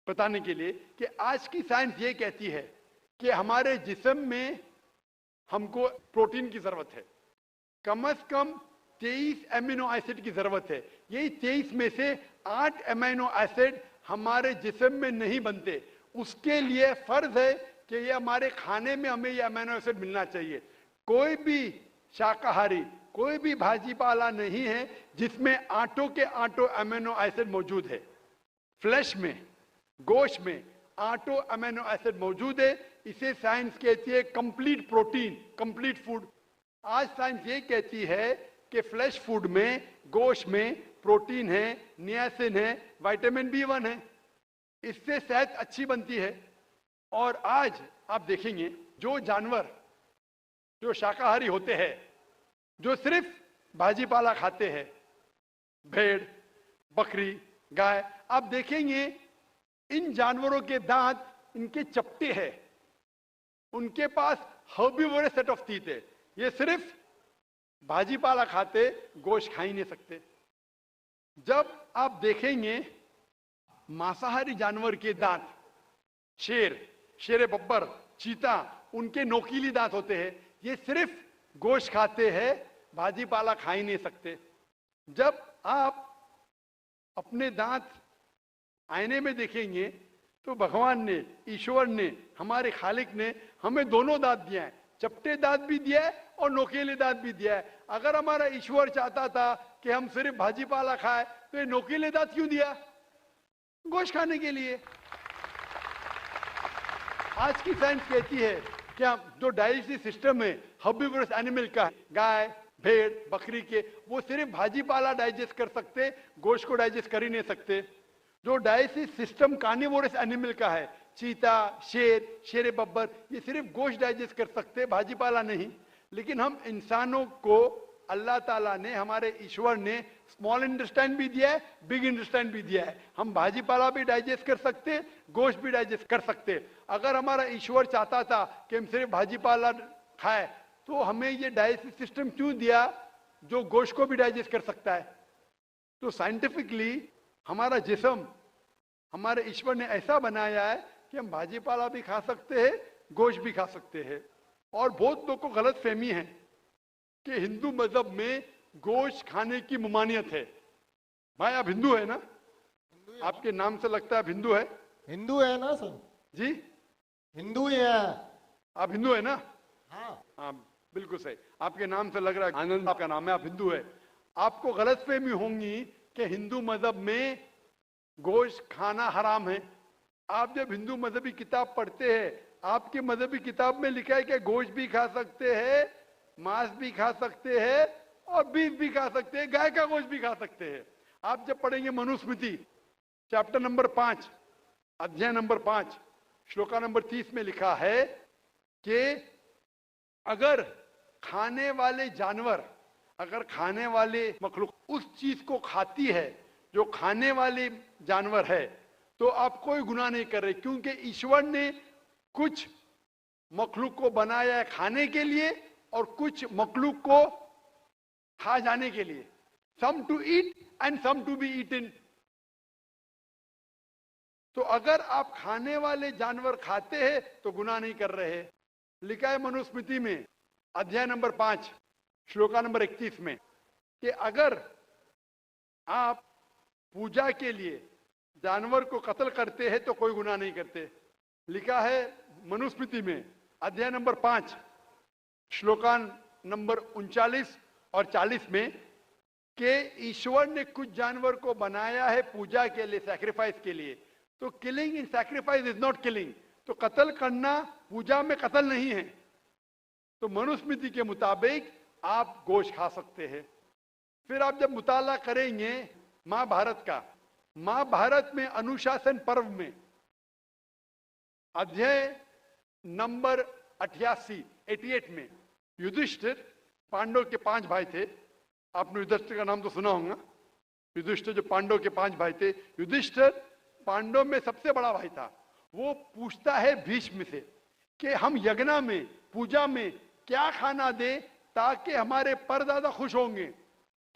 बताने के लिए कि आज की साइंस ये कहती है कि हमारे जिस्म में हमको प्रोटीन की जरूरत है, कम से कम 23 एमिनो एसिड की जरूरत है। यही 23 में से 8 एमिनो एसिड हमारे जिस्म में नहीं बनते। उसके लिए फर्ज है कि ये हमारे खाने में हमें ये एमिनो एसिड मिलना चाहिए। कोई भी शाकाहारी, कोई भी भाजी पाला नहीं है जिसमें आटों के आटों एमिनो एसिड मौजूद है। फ्लैश में, गोश्त में आटो एमिनो एसिड मौजूद है। इसे साइंस कहती है कंप्लीट प्रोटीन, कंप्लीट फूड। आज साइंस ये कहती है कि फ्लैश फूड में, गोश्त में प्रोटीन है, नियासिन है, विटामिन B1 है, इससे सेहत अच्छी बनती है। और आज आप देखेंगे जो जानवर जो शाकाहारी होते हैं, जो सिर्फ भाजी पाला खाते हैं, भेड़, बकरी, गाय, आप देखेंगे इन जानवरों के दांत इनके चपटे हैं, उनके पास हर्बीवोरस सेट ऑफ टीथ है। ये सिर्फ भाजी पाला खाते, गोश्त खा ही नहीं सकते। जब आप देखेंगे मांसाहारी जानवर के दांत, शेर बब्बर, चीता, उनके नोकीली दांत होते हैं। ये सिर्फ गोश्त खाते हैं, भाजी पाला खा ही नहीं सकते। जब आप अपने दांत आईने में देखेंगे तो भगवान ने, ईश्वर ने, हमारे खालिक ने हमें दोनों दांत दिया है, चपटे दांत भी दिया है और नोकीले दांत भी दिया है। अगर हमारा ईश्वर चाहता था कि हम सिर्फ भाजी पाला खाए तो ये नोकीले दांत क्यों दिया? गोश्त खाने के लिए। आज की साइंस कहती है कि जो डाइजेस्टिव सिस्टम है हर्बीवोरस एनिमल का, गाय, भेड़, बकरी के, वो सिर्फ भाजी पाला डाइजेस्ट कर सकते, गोश्त को डाइजेस्ट कर ही नहीं सकते। जो डाइजेस्टिव सिस्टम कार्निवोरस एनिमल का है, चीता, शेर बब्बर, ये सिर्फ गोश्त डाइजेस्ट कर सकते, भाजी पाला नहीं। लेकिन हम इंसानों को अल्लाह ताला ने, हमारे ईश्वर ने स्मॉल इंटेस्टाइन भी दिया है, बिग इंटेस्टाइन भी दिया है। हम भाजी पाला भी डाइजेस्ट कर सकते, गोश्त भी डाइजेस्ट कर सकते। अगर हमारा ईश्वर चाहता था कि हम सिर्फ भाजी पाला खाए तो हमें ये डाइजेस्टिव सिस्टम क्यों दिया जो गोश्त को भी डाइजेस्ट कर सकता है? तो साइंटिफिकली हमारा जिस्म हमारे ईश्वर ने ऐसा बनाया है कि हम भाजी पाला भी खा सकते हैं, गोश्त भी खा सकते हैं। और बहुत लोगों को गलत फहमी है कि हिंदू मजहब में गोश्त खाने की ममानियत है। भाई आप हिंदू है ना? आपके नाम से लगता है आप हिंदू है। हिंदू है ना सर? जी हिंदू ही है। आप हिंदू है ना? हाँ बिल्कुल सही, आपके नाम से लग रहा है आनंद आपका नाम है, आप हिंदू है। आपको गलतफहमी होंगी कि हिंदू मजहब में गोश्त खाना हराम है। आप जब हिंदू मजहबी किताब पढ़ते हैं, आपके मजहबी किताब में लिखा है कि गोश्त भी खा सकते हैं, मांस भी खा सकते हैं और बीफ भी खा सकते हैं, गाय का गोश्त भी खा सकते हैं। आप जब पढ़ेंगे मनुस्मृति चैप्टर नंबर 5 अध्याय नंबर 5 श्लोका नंबर 30 में लिखा है कि अगर खाने वाले जानवर, अगर खाने वाले मखलूक उस चीज को खाती है जो खाने वाले जानवर है, तो आप कोई गुनाह नहीं कर रहे, क्योंकि ईश्वर ने कुछ मखलूक को बनाया है खाने के लिए और कुछ मखलूक को खा जाने के लिए। Some to eat and some to be eaten. तो अगर आप खाने वाले जानवर खाते हैं तो गुनाह नहीं कर रहे। लिखा है मनुस्मृति में अध्याय नंबर 5 श्लोका नंबर 31 में कि अगर आप पूजा के लिए जानवर को कत्ल करते हैं तो कोई गुनाह नहीं करते। लिखा है मनुस्मृति में अध्याय नंबर 5 श्लोकान नंबर 39 और 40 में कि ईश्वर ने कुछ जानवर को बनाया है पूजा के लिए, सैक्रिफाइस के लिए। तो killing in sacrifice is not killing, तो कत्ल करना पूजा में कत्ल नहीं है। तो मनुस्मृति के मुताबिक आप गोश्त खा सकते हैं। फिर आप जब मुताला करेंगे महाभारत का, महाभारत में अनुशासन पर्व में अध्याय नंबर 88 में युधिष्ठिर, पांडव के 5 भाई थे, आपने युधिष्ठिर का नाम तो सुना होगा। युधिष्ठिर जो पांडव के 5 भाई थे, युधिष्ठिर पांडव में सबसे बड़ा भाई था। वो पूछता है भीष्म से कि हम यज्ञ में, पूजा में क्या खाना दे ताकि हमारे परदादा खुश होंगे।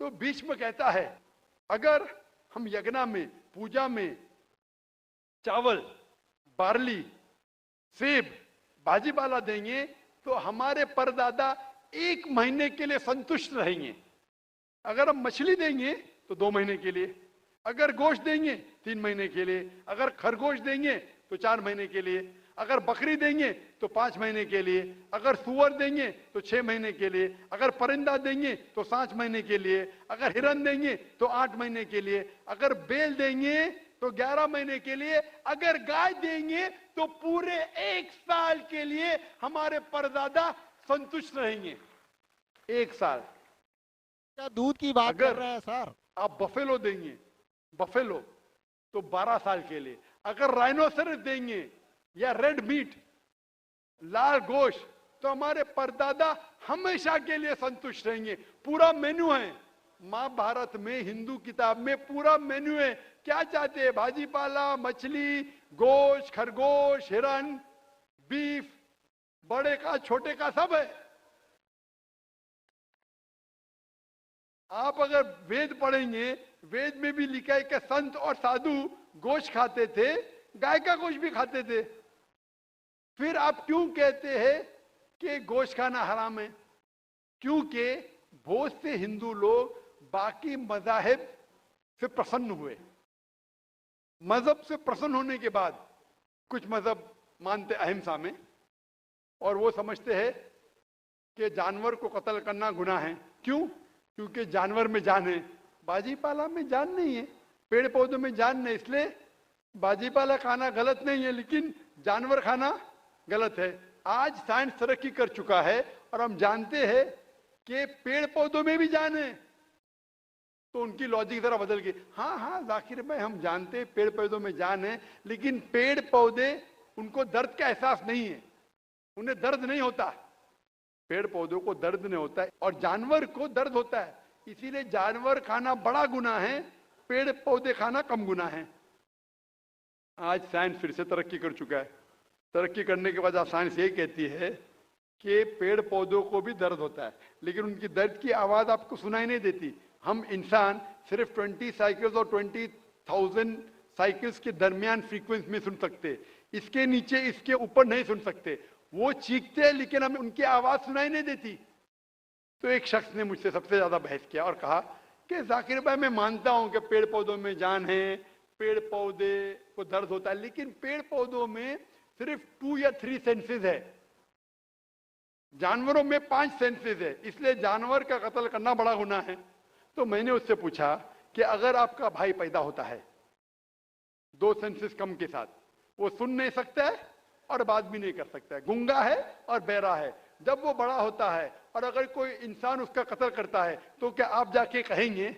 तो भीष्म कहता है अगर हम यज्ञ में, पूजा में चावल, बार्ली, सेब, भाजीपाला देंगे तो हमारे परदादा 1 महीने के लिए संतुष्ट रहेंगे। अगर हम मछली देंगे तो 2 महीने के लिए, अगर गोश्त देंगे 3 महीने के लिए, अगर खरगोश देंगे तो 4 महीने के लिए, अगर बकरी देंगे तो 5 महीने के लिए, अगर सुअर देंगे तो 6 महीने के लिए, अगर परिंदा देंगे तो 7 महीने के लिए, अगर हिरन देंगे तो 8 महीने के लिए, अगर बैल देंगे तो 11 महीने के लिए, अगर गाय देंगे तो पूरे 1 साल के लिए हमारे परदादा संतुष्ट रहेंगे। 1 साल। क्या दूध की बात कर अगर रहे हैं सर? आप बफेलो देंगे, बफेलो तो 12 साल के लिए, अगर राइनोसरस देंगे या रेड मीट, लाल गोश्त, तो हमारे परदादा हमेशा के लिए संतुष्ट रहेंगे। पूरा मेन्यू है महाभारत में, हिंदू किताब में पूरा मेन्यू है। क्या चाहते हैं? भाजीपाला, मछली, गोश्त, खरगोश, हिरन, बीफ, बड़े का छोटे का सब है। आप अगर वेद पढ़ेंगे, वेद में भी लिखा है कि संत और साधु गोश्त खाते थे, गाय का गोश्त भी खाते थे। फिर आप क्यों कहते हैं कि गोश्त खाना हराम है? क्योंकि बहुत से हिंदू लोग बाकी मज़ाहिब से प्रसन्न हुए। मजहब से प्रसन्न होने के बाद कुछ मजहब मानते अहिंसा में, और वो समझते हैं कि जानवर को कत्ल करना गुनाह है। क्यों? क्योंकि जानवर में जान है, बाजीपाला में जान नहीं है, पेड़ पौधों में जान नहीं, इसलिए बाजीपाला खाना गलत नहीं है, लेकिन जानवर खाना गलत है। आज साइंस तरक्की कर चुका है और हम जानते हैं कि पेड़ पौधों में भी जान है, तो उनकी लॉजिक जरा बदल गई। हाँ हाँ जाकिर भाई, हम जानते हैं पेड़ पौधों में जान है, लेकिन पेड़ पौधे उनको दर्द का एहसास नहीं है, उन्हें दर्द नहीं होता। पेड़ पौधों को दर्द नहीं होता है और जानवर को दर्द होता है, इसीलिए जानवर खाना बड़ा गुनाह है, पेड़ पौधे खाना कम गुनाह है। आज साइंस फिर से तरक्की कर चुका है। तरक्की करने के बाद साइंस ये कहती है कि पेड़ पौधों को भी दर्द होता है, लेकिन उनकी दर्द की आवाज आपको सुनाई नहीं देती। हम इंसान सिर्फ 20 साइकिल्स और 20,000 साइकिल्स के दरमियान फ्रीक्वेंसी में सुन सकते, इसके नीचे, इसके ऊपर नहीं सुन सकते। वो चीखते हैं लेकिन हमें उनकी आवाज सुनाई नहीं देती। तो एक शख्स ने मुझसे सबसे ज्यादा बहस किया और कहा कि जाकिर भाई, मैं मानता हूं कि पेड़ पौधों में जान है, पेड़ पौधे को दर्द होता है, लेकिन पेड़ पौधों में सिर्फ 2 या 3 सेंसेस है, जानवरों में 5 सेंसेस है, इसलिए जानवर का कत्ल करना बड़ा गुनाह है। तो मैंने उससे पूछा कि अगर आपका भाई पैदा होता है 2 सेंसेस कम के साथ, वो सुन नहीं सकता है और बात भी नहीं कर सकता है, गूंगा है और बहरा है, जब वो बड़ा होता है और अगर कोई इंसान उसका कत्ल करता है तो क्या आप जाके कहेंगे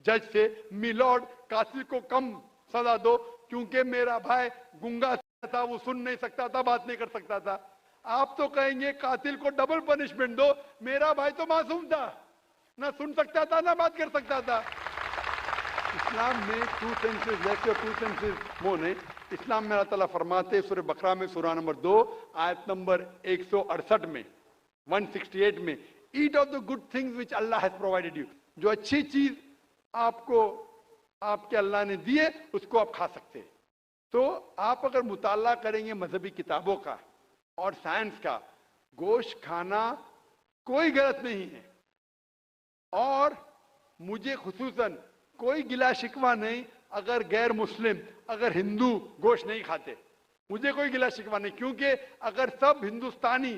जज से, मिलॉर्ड कातिल को कम सजा दो क्योंकि मेरा भाई गूंगा था, वो सुन नहीं सकता था, बात नहीं कर सकता था? आप तो कहेंगे कातिल को डबल पनिशमेंट दो, मेरा भाई तो मासूम था, ना सुन सकता था ना बात कर सकता था। इस्लाम में 2 सेंसेस लेस और 2 सेंसेस मोर नहीं। इस्लाम में अल्लाह ताला फरमाते सूरह बकरा में सूरह नंबर 2 आयत नंबर 168 में 168 में, eat of the good things which Allah has provided you, जो अच्छी चीज आपको आपके अल्लाह ने दी है उसको आप खा सकते हैं। तो आप अगर मुताला करेंगे मजहबी किताबों का और साइंस का, गोश्त खाना कोई गलत नहीं है और मुझे खुसूसन कोई गिला शिकवा नहीं अगर गैर मुस्लिम, अगर हिंदू गोश्त नहीं खाते, मुझे कोई गिला शिकवा नहीं, क्योंकि अगर सब हिंदुस्तानी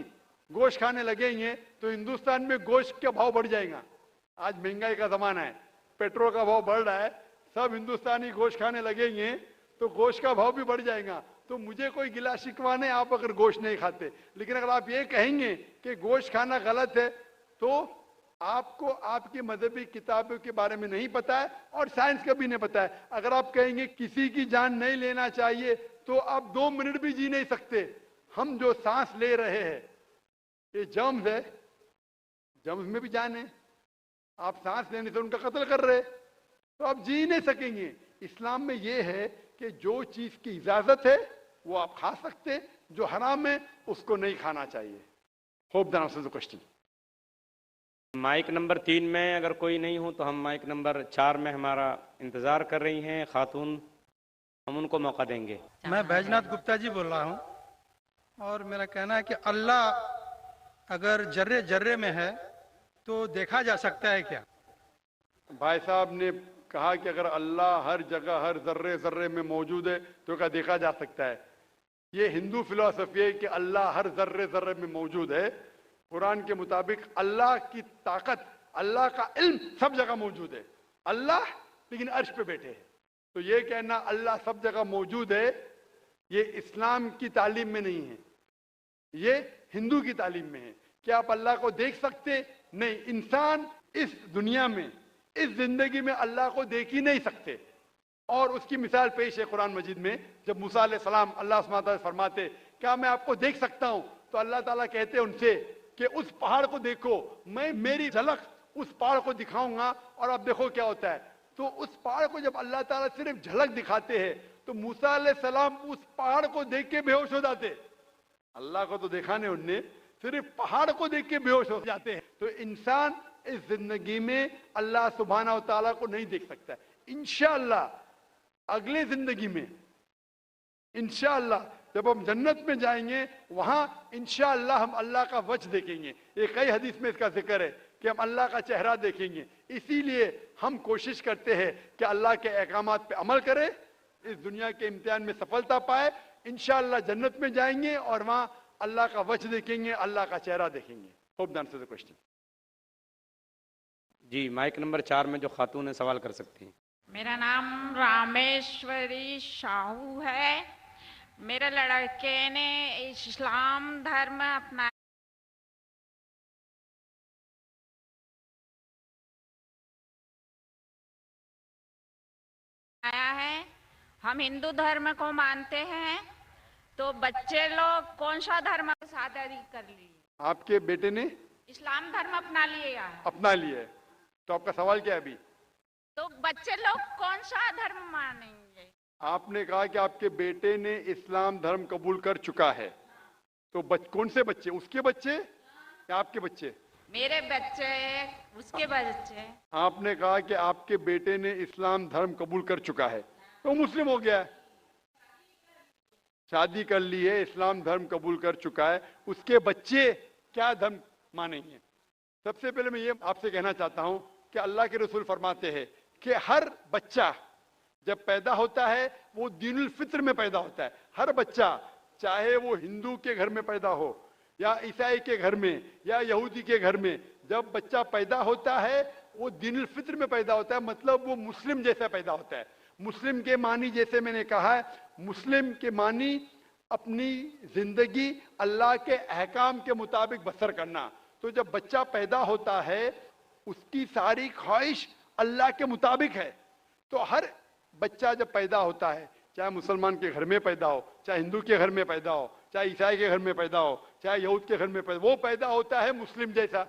गोश्त खाने लगेंगे तो हिंदुस्तान में गोश्त का भाव बढ़ जाएगा। आज महंगाई का जमाना है, पेट्रोल का भाव बढ़ रहा है, सब हिंदुस्तानी गोश्त खाने लगेंगे तो गोश्त का भाव भी बढ़ जाएगा। तो मुझे कोई गिला शिकवा नहीं आप अगर गोश्त नहीं खाते, लेकिन अगर आप ये कहेंगे कि गोश्त खाना गलत है तो आपको आपकी मजहबी किताबों के बारे में नहीं पता है और साइंस का भी नहीं पता है। अगर आप कहेंगे किसी की जान नहीं लेना चाहिए तो आप 2 मिनट भी जी नहीं सकते। हम जो सांस ले रहे हैं ये जर्म्स है, जर्म्स में भी जान है, आप सांस लेने से उनका कत्ल कर रहे तो आप जी नहीं सकेंगे। इस्लाम में ये है कि जो चीज की इजाजत है वो आप खा सकते, जो हराम है उसको नहीं खाना चाहिए। Hope that answers the question. Mike number 3 में अगर कोई नहीं हो तो हम माइक नंबर 4 में हमारा इंतज़ार कर रही हैं खातून, हम उनको मौका देंगे। मैं बैजनाथ गुप्ता जी बोल रहा हूँ और मेरा कहना है कि अल्लाह अगर जर्रे जर्रे में है तो देखा जा सकता है क्या? भाई साहब ने कहा कि अगर अल्लाह हर जगह हर जर्रे जर्रे में मौजूद है तो क्या देखा जा सकता है? ये हिंदू फिलॉसफी है कि अल्लाह हर जर्रे जर्रे में मौजूद है। कुरान के मुताबिक अल्लाह की ताकत, अल्लाह का इल्म सब जगह मौजूद है। अल्लाह लेकिन अर्श पे बैठे हैं, तो ये कहना अल्लाह सब जगह मौजूद है ये इस्लाम की तालीम में नहीं है, ये हिंदू की तालीम में है। क्या आप अल्लाह को देख सकते? नहीं। इंसान इस दुनिया में, इस जिंदगी में अल्लाह को देख ही नहीं सकते। और उसकी मिसाल पेश है कुरान मजीद में, जब मूसा अलैहि सलाम अल्लाह सुब्हानहू व तआला फरमाते क्या मैं आपको देख सकता हूं, तो अल्लाह ताला कहते उनसे कि उस पहाड़ को देखो, मैं मेरी झलक उस पहाड़ को दिखाऊंगा और आप देखो क्या होता है। तो उस पहाड़ को जब अल्लाह ताला सिर्फ झलक दिखाते हैं तो मूसा अलैहि सलाम उस पहाड़ को देख के बेहोश हो जाते। अल्लाह को तो देखा नहीं उनने, सिर्फ पहाड़ को देख के बेहोश हो जाते हैं। तो इंसान इस जिंदगी में अल्लाह सुब्हानहू व तआला को नहीं देख सकता। इंशाअल्लाह अगले जिंदगी में, इंशाअल्लाह जब हम जन्नत में जाएंगे वहां इंशाअल्लाह हम अल्लाह का वजह देखेंगे। ये कई हदीस में इसका जिक्र है कि हम अल्लाह का चेहरा देखेंगे। इसीलिए हम कोशिश करते हैं कि अल्लाह के अहकामात पे अमल करें, इस दुनिया के इम्तिहान में सफलता पाए, इंशाअल्लाह जन्नत में जाएंगे और वहां अल्लाह का वजह देखेंगे, अल्लाह का चेहरा देखेंगे। Hope that answers the question. जी, माइक नंबर 4 में जो खातून है सवाल कर सकती हैं। मेरा नाम रामेश्वरी शाहू है। मेरे लड़के ने इस्लाम धर्म अपनाया है। हम हिंदू धर्म को मानते हैं, तो बच्चे लोग कौन सा धर्म शादी कर लिए? आपके बेटे ने इस्लाम धर्म अपना लिया है। अपना लिया है, तो आपका सवाल क्या है अभी? तो बच्चे लोग कौन सा धर्म मानेंगे? आपने कहा कि आपके बेटे ने इस्लाम धर्म कबूल कर चुका है, तो कौन से बच्चे? उसके बच्चे या आपके बच्चे? मेरे बच्चे, उसके बच्चे। आपने कहा कि आपके बेटे ने इस्लाम धर्म कबूल कर चुका है, तो मुस्लिम हो गया है, शादी कर ली है, इस्लाम धर्म कबूल कर चुका है, उसके बच्चे क्या धर्म मानेंगे? सबसे पहले मैं ये आपसे कहना चाहता हूं कि अल्लाह के रसूल फरमाते हैं कि हर बच्चा जब पैदा होता है वो दीनुल फित्र में पैदा होता है। हर बच्चा, चाहे वो हिंदू के घर में पैदा हो या ईसाई के घर में या यहूदी के घर में, जब बच्चा पैदा होता है वो दीनुल फित्र में पैदा होता है, मतलब वो मुस्लिम जैसा पैदा होता है। मुस्लिम के मानी, जैसे मैंने कहा है, मुस्लिम के मानी अपनी जिंदगी अल्लाह के अहकाम के मुताबिक बसर करना। तो जब बच्चा पैदा होता है उसकी सारी ख्वाहिश अल्लाह के मुताबिक है। तो हर बच्चा जब पैदा होता है, चाहे मुसलमान के घर में पैदा हो, चाहे हिंदू के घर में पैदा हो, चाहे ईसाई के घर में पैदा हो, चाहे यहूद के घर में पैदा, वो पैदा होता है मुस्लिम जैसा,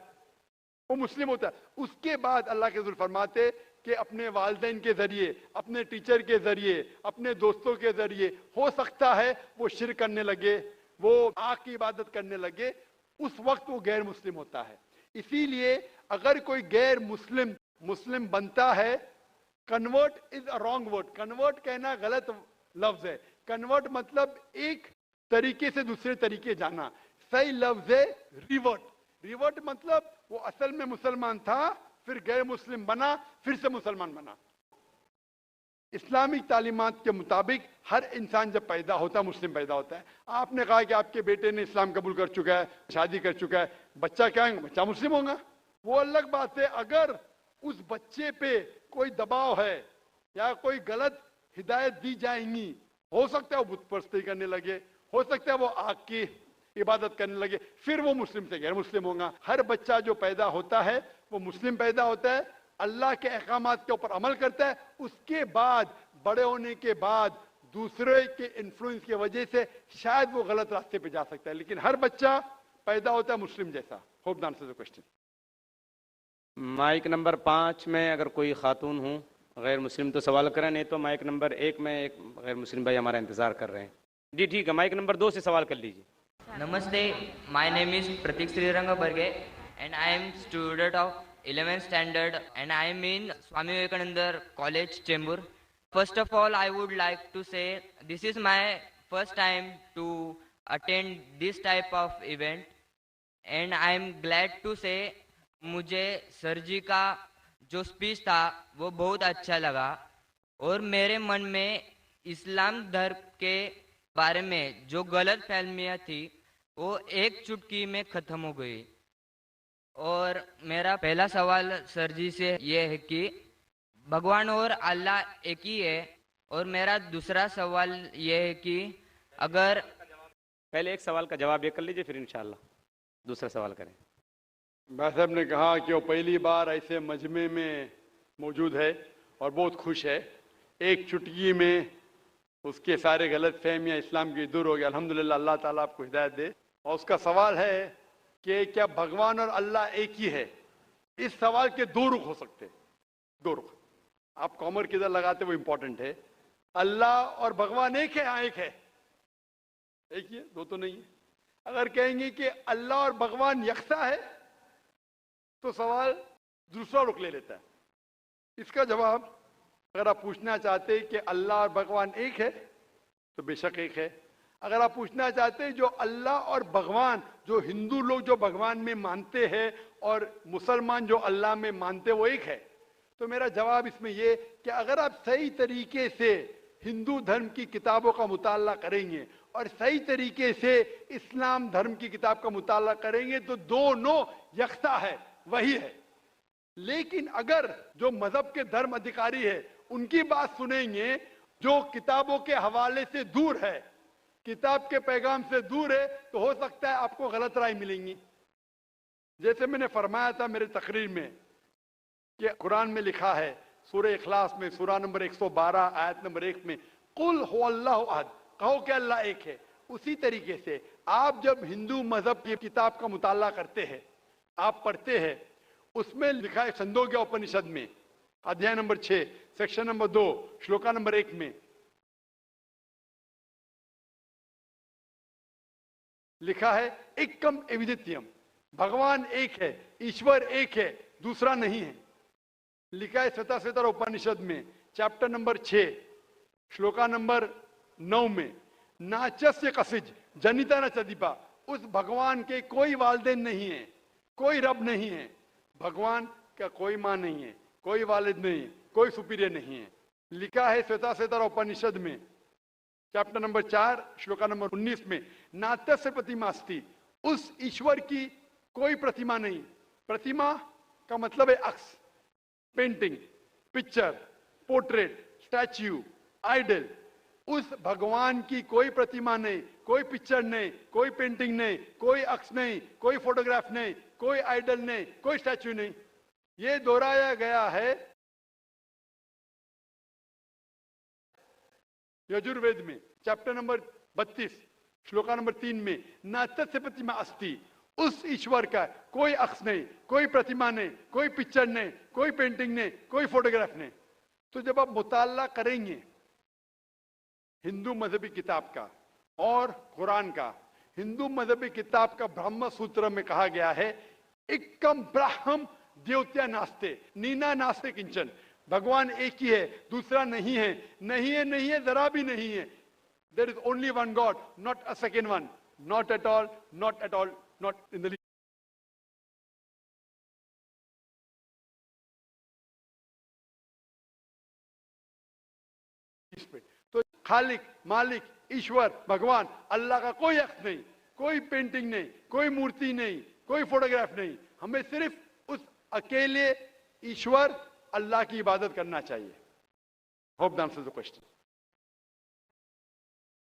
वो मुस्लिम होता है। उसके बाद अल्लाह के रसूल फरमाते कि अपने वालिदैन के जरिए, अपने टीचर के जरिए, अपने दोस्तों के जरिए हो सकता है वो शिर्क करने लगे, वो आग की इबादत करने लगे, उस वक्त वो गैर मुस्लिम होता है। इसीलिए अगर कोई गैर मुस्लिम मुस्लिम बनता है, convert is a wrong word. Convert कहना गलत लफ्ज है। कन्वर्ट मतलब एक तरीके से दूसरे तरीके जाना। सही लफ्ज है रिवर्ट। रिवर्ट मतलब वो असल में मुसलमान था, फिर गैर मुस्लिम बना, फिर से मुसलमान बना। इस्लामिक तालीमात के मुताबिक हर इंसान जब पैदा होता है मुस्लिम पैदा होता है। आपने कहा कि आपके बेटे ने इस्लाम कबूल कर चुका है, शादी कर चुका है, बच्चा क्या है, बच्चा मुस्लिम होगा। वो अलग बात है अगर उस बच्चे पे कोई दबाव है या कोई गलत हिदायत दी जाएंगी, हो सकता है वो बुत परस्ती करने लगे, हो सकता है वो आग की इबादत करने लगे, फिर वो मुस्लिम से गैर मुस्लिम होगा। हर बच्चा जो पैदा होता है वो मुस्लिम पैदा होता है, अल्लाह के अहकामात के ऊपर अमल करता है, उसके बाद बड़े होने के बाद दूसरे के इन्फ्लुएंस की वजह से शायद वो गलत रास्ते पे जा सकता है, लेकिन हर बच्चा पैदा होता है मुस्लिम जैसा। Hope the answer the question. Mike number 5 में अगर कोई खातून हो गैर मुस्लिम तो सवाल करें, नहीं तो माइक नंबर 1 में एक गैर मुस्लिम भाई हमारा इंतजार कर रहे हैं। जी ठीक है, माइक नंबर 2 से सवाल कर लीजिए। Namaste, my name is Pratik Sriranga Barge and I am student of 11th standard and I am in Swami Vivekananda College, Chembur. First of all, I would like to say this is my first time to attend this type of event and I am glad to say मुझे sir जी का जो speech था वो बहुत अच्छा लगा और मेरे मन में इस्लाम धर्म के बारे में जो गलत फहमियाँ थी वो एक चुटकी में ख़त्म हो गई। और मेरा पहला सवाल सर जी से ये है कि भगवान और अल्लाह एक ही है, और मेरा दूसरा सवाल ये है कि अगर पहले एक सवाल का जवाब ये कर लीजिए फिर इंशाल्लाह दूसरा सवाल करें। भाई साहब ने कहा कि वो पहली बार ऐसे मजमे में मौजूद है और बहुत खुश है, एक चुटकी में उसके सारे गलत फहमियाँ इस्लाम की दूर हो गई। अल्हम्दुलिल्लाह, अल्लाह ताला आपको हिदायत दे। और उसका सवाल है कि क्या भगवान और अल्लाह एक ही है? इस सवाल के दो रुख हो सकते हैं, दो रुख। आप कॉमर किधर लगाते वो इंपॉर्टेंट है। अल्लाह और भगवान एक है? हाँ एक है, एक ही है, दो तो नहीं है। अगर कहेंगे कि अल्लाह और भगवान यकसा है तो सवाल दूसरा रुख ले लेता है। इसका जवाब अगर आप पूछना चाहते हैं कि अल्लाह और भगवान एक है तो बेशक एक है। अगर आप पूछना चाहते हैं जो अल्लाह और भगवान, जो हिंदू लोग जो भगवान में मानते हैं और मुसलमान जो अल्लाह में मानते हैं वो एक है, तो मेरा जवाब इसमें ये कि अगर आप सही तरीके से हिंदू धर्म की किताबों का मुताला करेंगे और सही तरीके से इस्लाम धर्म की किताब का मुताला करेंगे तो दोनों यकसा है, वही है। लेकिन अगर जो मजहब के धर्म अधिकारी है उनकी बात सुनेंगे जो किताबों के हवाले से दूर है, किताब के पैगाम से दूर है, तो हो सकता है आपको गलत राय मिलेंगी। जैसे मैंने फरमाया था मेरे तकरीर में कि कुरान में लिखा है सूरह इखलास में सूरा नंबर 112 आयत नंबर 1 में कुल हुवल्लाहु अहद, कहो कि अल्लाह एक है। उसी तरीके से आप जब हिंदू मजहब की किताब का मुताला करते हैं, आप पढ़ते हैं, उसमें लिखा है छंदोग्य उपनिषद में अध्याय number 6 section number 2 shloka number 1 में लिखा है एकम एविदित्यम, भगवान एक है, ईश्वर एक है, दूसरा नहीं है। लिखा है श्वेताश्वेतर उपनिषद में चैप्टर नंबर 6 श्लोका नंबर 9 में नाचस्य कसिज जनिता न चदीपा, उस भगवान के कोई वालिदैन नहीं है, कोई रब नहीं है। भगवान का कोई माँ नहीं है, कोई वालिद नहीं है, कोई सुपीरियर नहीं है। लिखा है श्वेताश्वेतर उपनिषद में चैप्टर नंबर 4 श्लोका नंबर 19 में नाट्यस्य प्रतिमा अस्ति, उस ईश्वर की कोई प्रतिमा नहीं। प्रतिमा का मतलब है अक्स, painting, picture, portrait, statue, idol. उस भगवान की कोई प्रतिमा नहीं, कोई पिक्चर नहीं, कोई पेंटिंग नहीं, कोई अक्स नहीं, कोई फोटोग्राफ नहीं, कोई आइडल नहीं, कोई स्टैच्यू नहीं। ये दोहराया गया है यजुर्वेद में चैप्टर नंबर 32 श्लोका नंबर 3 में नाट्यस्य प्रतिमा अस्ति, उस ईश्वर का कोई अक्स नहीं, कोई प्रतिमा नहीं, कोई पिक्चर नहीं, कोई पेंटिंग नहीं, कोई फोटोग्राफ नहीं। तो जब आप मुताला करेंगे हिंदू मजहबी किताब का और कुरान का, हिंदू मजहबी किताब का ब्रह्म सूत्र में कहा गया है एकम ब्रह्म द्योत्या नास्ते नीना नास्ते किंचन, भगवान एक ही है, दूसरा नहीं है, नहीं है, नहीं है, जरा भी नहीं है। There is only one God, not a second one, not at all, not at all, not in the इस पे तो खालिक, मालिक, ईश्वर, भगवान, अल्लाह का कोई अक्स नहीं, कोई पेंटिंग नहीं, कोई मूर्ति नहीं, कोई फोटोग्राफ नहीं। हमें सिर्फ उस अकेले ईश्वर अल्लाह की इबादत करना चाहिए। Hope that answers the question.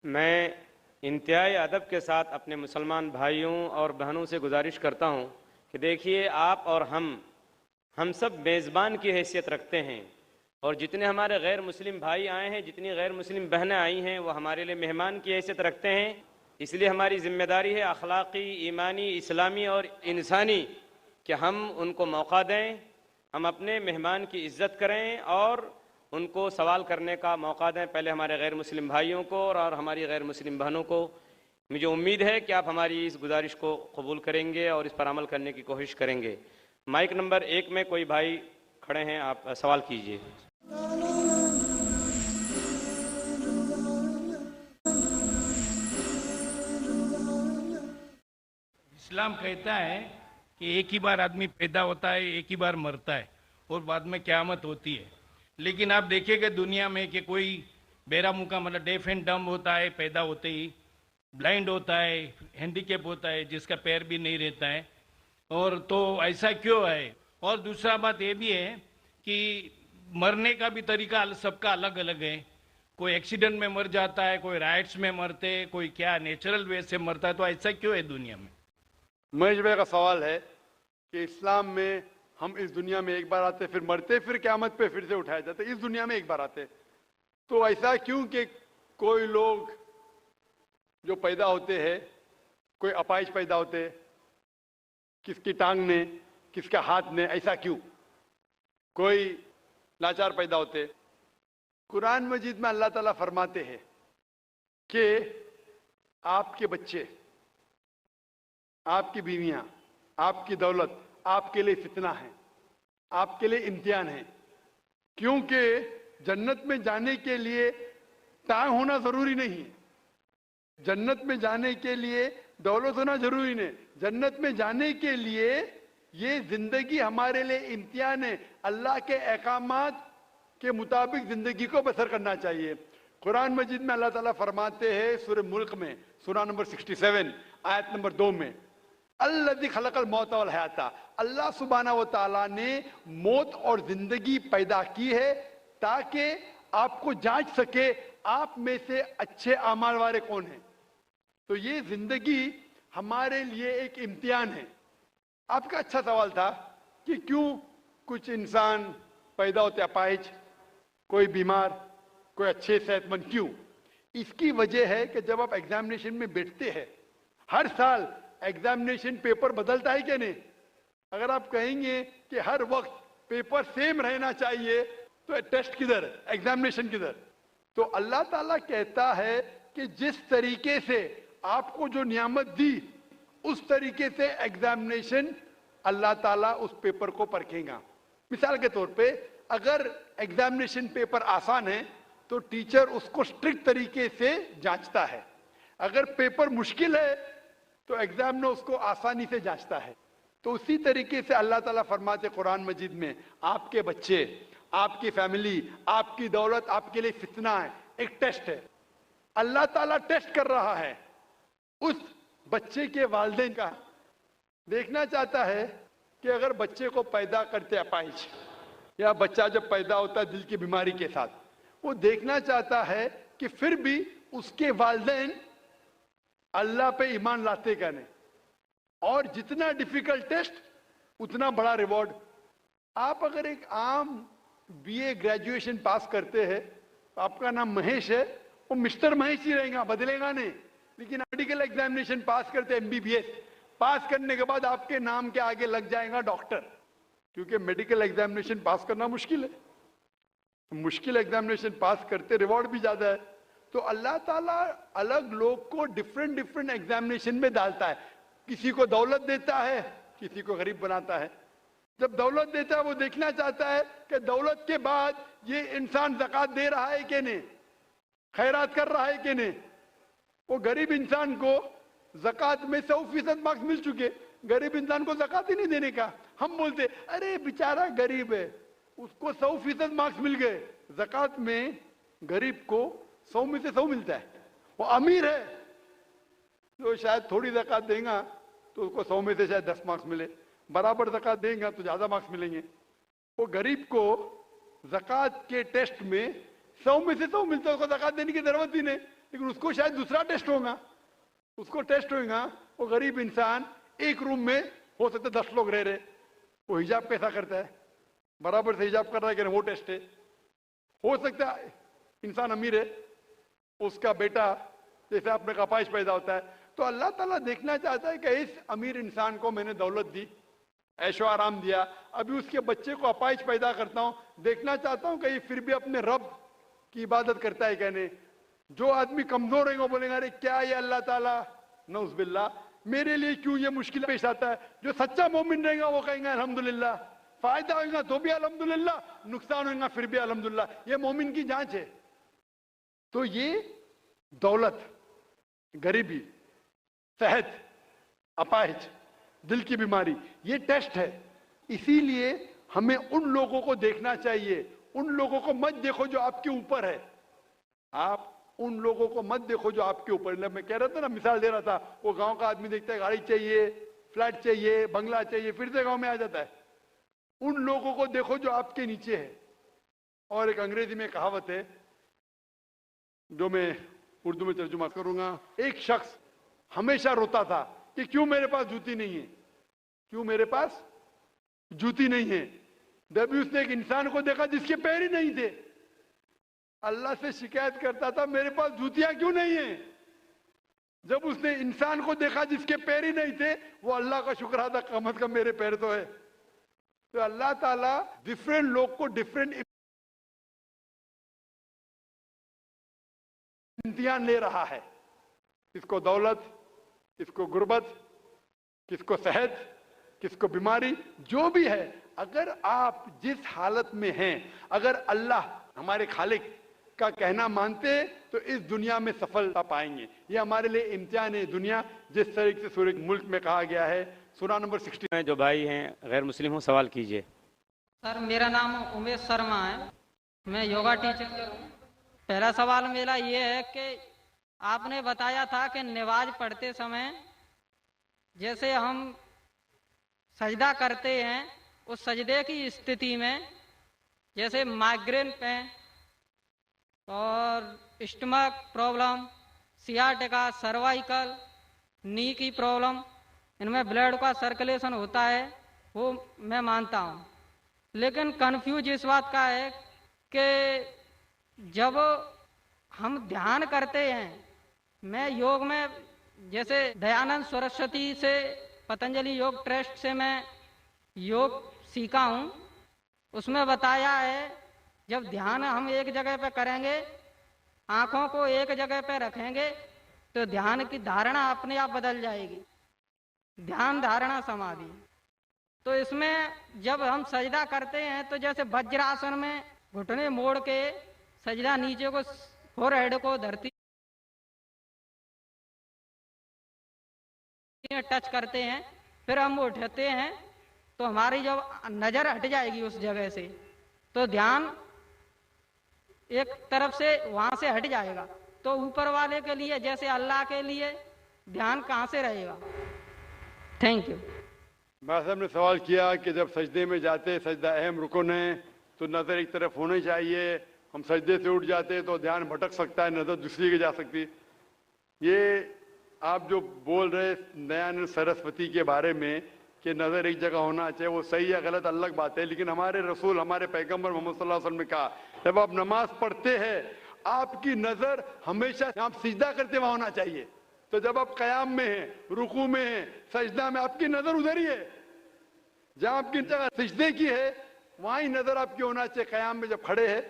मैं इंतहाई अदब के साथ अपने मुसलमान भाइयों और बहनों से गुजारिश करता हूं कि देखिए, आप और हम सब मेज़बान की हैसियत रखते हैं, और जितने हमारे गैर मुस्लिम भाई आए हैं, जितनी गैर मुस्लिम बहनें आई हैं, वो हमारे लिए मेहमान की हैसियत रखते हैं। इसलिए हमारी जिम्मेदारी है अखलाकी, ईमानी, इस्लामी और इंसानी कि हम उनको मौका दें, हम अपने मेहमान की इज़्ज़त करें और उनको सवाल करने का मौका दें, पहले हमारे गैर मुस्लिम भाइयों को और हमारी गैर मुस्लिम बहनों को। मुझे उम्मीद है कि आप हमारी इस गुजारिश को कबूल करेंगे और इस पर अमल करने की कोशिश करेंगे। माइक नंबर 1 में कोई भाई खड़े हैं, आप सवाल कीजिए। इस्लाम कहता है कि एक ही बार आदमी पैदा होता है, एक ही बार मरता है और बाद में क़यामत होती है। लेकिन आप देखिएगा दुनिया में कि कोई बेरा मुका मतलब डेफ एंड डम्ब होता है पैदा होते ही, ब्लाइंड होता है, हैंडीकैप होता है, जिसका पैर भी नहीं रहता है। और तो ऐसा क्यों है? और दूसरा बात ये भी है कि मरने का भी तरीका सबका अलग अलग है। कोई एक्सीडेंट में मर जाता है, कोई राइट्स में मरते, कोई क्या नेचुरल वे से मरता है। तो ऐसा क्यों है दुनिया में? महेश भाई का सवाल है कि इस्लाम में हम इस दुनिया में एक बार आते, फिर मरते, फिर क़यामत पे फिर से उठाए जाते, इस दुनिया में एक बार आते। तो ऐसा क्यों कि कोई लोग जो पैदा होते हैं, कोई अपाहिज पैदा होते, किसकी टांग ने, किसका हाथ ने, ऐसा क्यों? कोई लाचार पैदा होते। कुरान मजीद में अल्लाह ताला फरमाते हैं कि आपके बच्चे, आपकी बीवियां, आपकी दौलत आपके लिए फितना है, आपके लिए इम्तिहान है। क्योंकि जन्नत में जाने के लिए टांग होना जरूरी नहीं है, जन्नत में जाने के लिए दौलत होना जरूरी नहीं। जन्नत में जाने के लिए ये जिंदगी हमारे लिए इम्तिहान है। अल्लाह के अहकामात के मुताबिक जिंदगी को बसर करना चाहिए। कुरान मजीद में अल्लाह ताला फरमाते हैं सूरह मुल्क में, सूरा नंबर 67 आयत नंबर 2 में, अल्लज़ी खलक़ल मौत वल हयाता, अल्लाह सुब्हानहू व तआला ने मौत और जिंदगी पैदा की है ताकि आपको जांच सके आप में से अच्छे अमाल वाले कौन हैं। तो ये जिंदगी हमारे लिए एक इम्तिहान है। आपका अच्छा सवाल था कि क्यों कुछ इंसान पैदा होते अपाहिज, कोई बीमार, कोई अच्छे सेहतमंद, क्यों? इसकी वजह है कि जब आप एग्जामिनेशन में बैठते हैं, हर साल एग्जामिनेशन पेपर बदलता है क्या नहीं? अगर आप कहेंगे कि हर वक्त पेपर सेम रहना चाहिए तो टेस्ट किधर, एग्जामिनेशन किधर? तो अल्लाह ताला कहता है कि जिस तरीके से आपको जो नियामत दी उस तरीके से एग्जामिनेशन अल्लाह ताला उस पेपर को परखेगा। मिसाल के तौर पे अगर एग्जामिनेशन पेपर आसान है तो टीचर उसको स्ट्रिक्ट तरीके से जांचता है। अगर पेपर मुश्किल है तो एग्जामिनर उसको आसानी से जांचता है। तो उसी तरीके से अल्लाह ताला फरमाते कुरान मजीद में, आपके बच्चे, आपकी फैमिली, आपकी दौलत आपके लिए फितना है, एक टेस्ट है। अल्लाह ताला टेस्ट कर रहा है उस बच्चे के वालिदैन का। देखना चाहता है कि अगर बच्चे को पैदा करते अपाहिज, या बच्चा जब पैदा होता है दिल की बीमारी के साथ, वो देखना चाहता है कि फिर भी उसके वालिदैन अल्लाह पे ईमान लाते क्या नहीं। और जितना डिफिकल्ट टेस्ट उतना बड़ा रिवॉर्ड। आप अगर एक आम बीए ग्रेजुएशन पास करते हैं, तो आपका नाम महेश है, वो मिस्टर महेश ही रहेगा, बदलेगा नहीं। लेकिन मेडिकल एग्जामिनेशन पास करते, एमबीबीएस पास करने के बाद आपके नाम के आगे लग जाएगा डॉक्टर, क्योंकि मेडिकल एग्जामिनेशन पास करना मुश्किल है। मुश्किल एग्जामिनेशन पास करते रिवॉर्ड भी ज्यादा है। तो अल्लाह ताला अलग लोग को डिफरेंट डिफरेंट एग्जामिनेशन में डालता है। किसी को दौलत देता है, किसी को गरीब बनाता है। जब दौलत देता है वो देखना चाहता है कि दौलत के बाद ये इंसान ज़कात दे रहा है कि नहीं, खैरात कर रहा है कि नहीं। वो गरीब इंसान को ज़कात में 100% मार्क्स मिल चुके, गरीब इंसान को ज़कात ही नहीं देने का। हम बोलते अरे बेचारा गरीब है, उसको 100% मार्क्स मिल गए। ज़कात में गरीब को 100 में से 100 मिलता है। वो अमीर है जो शायद थोड़ी ज़कात देगा तो उसको 100 में से शायद 10 मार्क्स मिले, बराबर ज़कात देगा तो ज़्यादा मार्क्स मिलेंगे। वो गरीब को ज़कात के टेस्ट में 100 में से 100 मिलता है, उसको ज़कात देने की जरूरत ही नहीं, लेकिन उसको शायद दूसरा टेस्ट होगा, उसको टेस्ट होगा। वो गरीब इंसान एक रूम में हो सकता है 10 लोग रह रहे, वो हिजाब कैसा करता है, बराबर से हिजाब कर रहा है कि वो टेस्ट है। हो सकता है इंसान अमीर है, उसका बेटा जैसे अपने का अपाइश पैदा होता है, तो अल्लाह ताला देखना चाहता है कि इस अमीर इंसान को मैंने दौलत दी, ऐशो आराम दिया, अभी उसके बच्चे को अपाइश पैदा करता हूं, देखना चाहता हूं कि ये फिर भी अपने रब की इबादत करता है कहने। जो आदमी कमजोर है वो बोलेगा अरे क्या ये अल्लाह ताला, नौज़ुबिल्लाह मेरे लिए क्यों ये मुश्किल पेश आता है। जो सच्चा मोमिन रहेगा वो कहेंगे अल्हम्दुलिल्लाह, फायदा होगा तो भी अल्हम्दुलिल्लाह, नुकसान होगा फिर भी अल्हम्दुलिल्लाह। ये मोमिन की जांच है। तो ये दौलत, गरीबी, सेहत, अपाहिज, दिल की बीमारी, ये टेस्ट है। इसीलिए हमें उन लोगों को देखना चाहिए, उन लोगों को मत देखो जो आपके ऊपर है, आप उन लोगों को मत देखो जो आपके ऊपर है। मैं कह रहा था ना, मिसाल दे रहा था, वो गांव का आदमी देखता है गाड़ी चाहिए, फ्लैट चाहिए, बंगला चाहिए, फिर से गांव में आ जाता है। उन लोगों को देखो जो आपके नीचे है। और एक अंग्रेजी में कहावत है जो मैं उर्दू में तर्जुमा करूंगा। एक शख्स हमेशा रोता था कि क्यों मेरे पास जूती नहीं है, क्यों मेरे पास जूती नहीं है। जब भी उसने एक इंसान को देखा जिसके पैर ही नहीं थे, अल्लाह से शिकायत करता था मेरे पास जूतियां क्यों नहीं है। जब उसने इंसान को देखा जिसके पैर ही नहीं थे, वो अल्लाह का शुक्र अदा, कम अज कम मेरे पैर तो है। तो अल्लाह ताला डिफरेंट लोग को डिफरेंट इम्तिहान ले रहा है। किसको दौलत, किसको गुर्बत, किसको सेहत, किसको बीमारी, जो भी है। अगर आप जिस हालत में हैं, अगर अल्लाह हमारे खालिक का कहना मानते तो इस दुनिया में सफलता पाएंगे। ये हमारे लिए इम्तिहान है। दुनिया जिस तरीके से सूरह मुल्क में कहा गया है, सूरा नंबर 60 में जो भाई हैं गैर मुस्लिम हो, सवाल कीजिए। सर मेरा नाम उमेश शर्मा है, मैं योगा टीचर हूँ। पहला सवाल मेरा ये है कि आपने बताया था कि नमाज पढ़ते समय जैसे हम सजदा करते हैं, उस सजदे की स्थिति में जैसे माइग्रेन पे और स्टमक प्रॉब्लम, सियाटिका, सर्वाइकल, नी की प्रॉब्लम, इनमें ब्लड का सर्कुलेशन होता है, वो मैं मानता हूँ। लेकिन कन्फ्यूज इस बात का है कि जब हम ध्यान करते हैं, मैं योग में जैसे दयानंद सरस्वती से, पतंजलि योग ट्रस्ट से मैं योग सीखा हूँ, उसमें बताया है जब ध्यान हम एक जगह पे करेंगे, आंखों को एक जगह पे रखेंगे, तो ध्यान की धारणा अपने आप बदल जाएगी। ध्यान धारणा समाधि। तो इसमें जब हम सजदा करते हैं तो जैसे वज्रासन में घुटने मोड़ के सजदा नीचे को, फोरहेड को धरती टच करते हैं, फिर हम उठते हैं तो हमारी जब नजर हट जाएगी उस जगह से, तो ध्यान एक तरफ से वहां से हट जाएगा। तो ऊपर वाले के लिए जैसे अल्लाह के लिए ध्यान कहाँ से रहेगा? Thank you. भाई साहब ने सवाल किया कि जब सजदे में जाते, सजदा अहम रुकन है, तो नजर एक तरफ होनी चाहिए। हम सजदे से उठ जाते तो ध्यान भटक सकता है, नजर दूसरी की जा सकती। ये आप जो बोल रहे दयानंद सरस्वती के बारे में कि नजर एक जगह होना चाहिए, वो सही या गलत अलग बात है, लेकिन हमारे रसूल, हमारे पैगंबर मोहम्मद सल्लल्लाहु अलैहि वसल्लम ने कहा जब आप नमाज पढ़ते हैं आपकी नजर हमेशा आप सिजदा करते वहां होना चाहिए। तो जब आप कयाम में हैं, रुकू में हैं, सजदा में, आपकी नजर उधर ही है। जहां आपकी जगह सिजदे की है वहां ही नजर आपकी होना चाहिए। कयाम में जब खड़े हैं,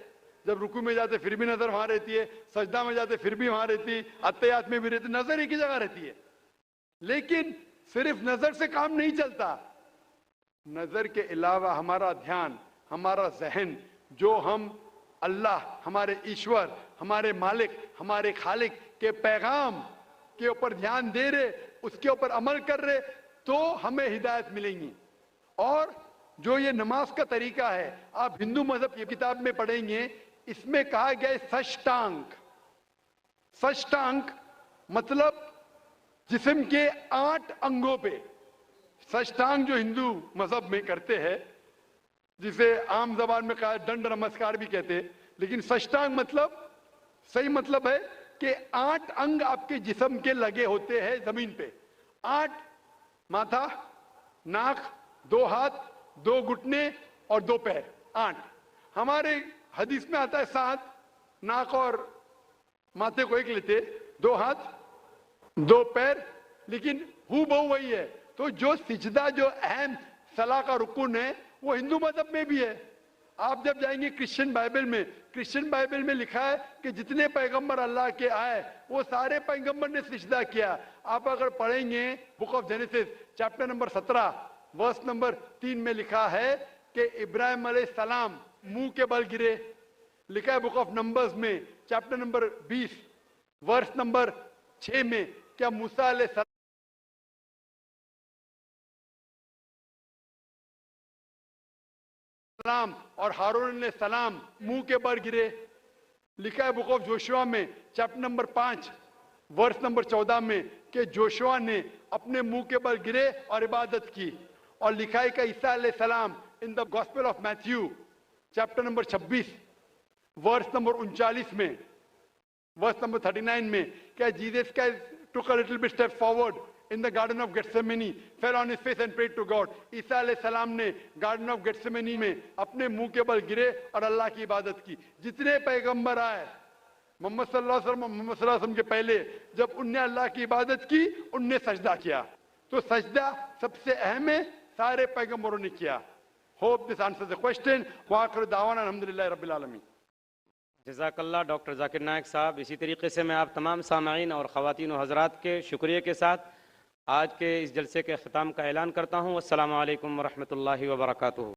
जब रुकू में जाते फिर भी नजर वहां रहती है, सजदा में जाते फिर भी वहां रहती है, अत्तहियात में भी रहती, नजर एक ही जगह रहती है। लेकिन सिर्फ नजर से काम नहीं चलता, नजर के अलावा हमारा ध्यान, हमारा जहन, जो हम अल्लाह, हमारे ईश्वर, हमारे मालिक, हमारे खालिक के पैगाम के ऊपर ध्यान दे रहे, उसके ऊपर अमल कर रहे, तो हमें हिदायत मिलेंगी। और जो ये नमाज का तरीका है, आप हिंदू मजहब की किताब में पढ़ेंगे इसमें कहा गया है षष्टांग। षष्टांग मतलब जिस्म के 8 अंगों पे। षष्टांग जो हिंदू मजहब में करते हैं, जिसे आम जबान में कहा दंड नमस्कार भी कहते हैं, लेकिन षष्टांग मतलब सही मतलब है कि 8 अंग आपके जिस्म के लगे होते हैं जमीन पे। 8, माथा, नाक, 2 हाथ, 2 घुटने और 2 पैर, 8। हमारे हदीस में आता है 7, नाक और माथे को एक लेते, 2 हाथ, 2 पैर, लेकिन हु बहु वही है। तो जो सिजदा जो अहम सलाह का रुकन है वो हिंदू मजहब में भी है। आप जब जाएंगे क्रिश्चियन बाइबल में लिखा है कि जितने पैगंबर अल्लाह के आए वो सारे पैगंबर ने सिजदा किया। आप अगर पढ़ेंगे book of Genesis chapter number 17 verse number 3 में लिखा है कि इब्राहिम अलैहिस्सलाम मुंह के बल गिरे। लिखा है बुक ऑफ नंबर्स में चैप्टर नंबर 20 वर्स नंबर 6 में क्या मूसा अलैहिस्सलाम और हारून ने सलाम मुंह के बल गिरे। लिखा है बुक ऑफ जोशुआ में चैप्टर नंबर 5 वर्स नंबर 14 में कि जोशुआ ने अपने मुंह के बल गिरे और इबादत की। और लिखा है कि ईसा अलैहिस्सलाम in the Gospel of Matthew chapter number 26 verse number 39 में, वर्स नंबर 39 में क्या जीसस का took a little bit step forward in the garden of Gethsemane, fell on his face and prayed to God. ईसा अलैहिस्सलाम ने garden of Gethsemane में अपने मुंह के बल गिरे और अल्लाह की इबादत की। जितने पैगंबर आए मोहम्मद सल्लल्लाहु अलैहि वसल्लम के पहले, जब उनने अल्लाह की इबादत की उनने सजदा किया। तो सजदा सबसे अहम है, सारे पैगंबरों ने किया। Hope this answers the question. वाखिर दावाना अल्हम्दुलिल्लाहि रब्बिल आलमीन। जज़ाकल्लाह डॉक्टर जाकिर नायक साहब। इसी तरीके से मैं आप तमाम सामाईन और ख़वातीन व हज़रात के शुक्रिया के साथ आज के इस जलसे के अख्ताम का ऐलान करता हूँ। अस्सलामु अलैकुम व रहमतुल्लाहि व बरकातुहू।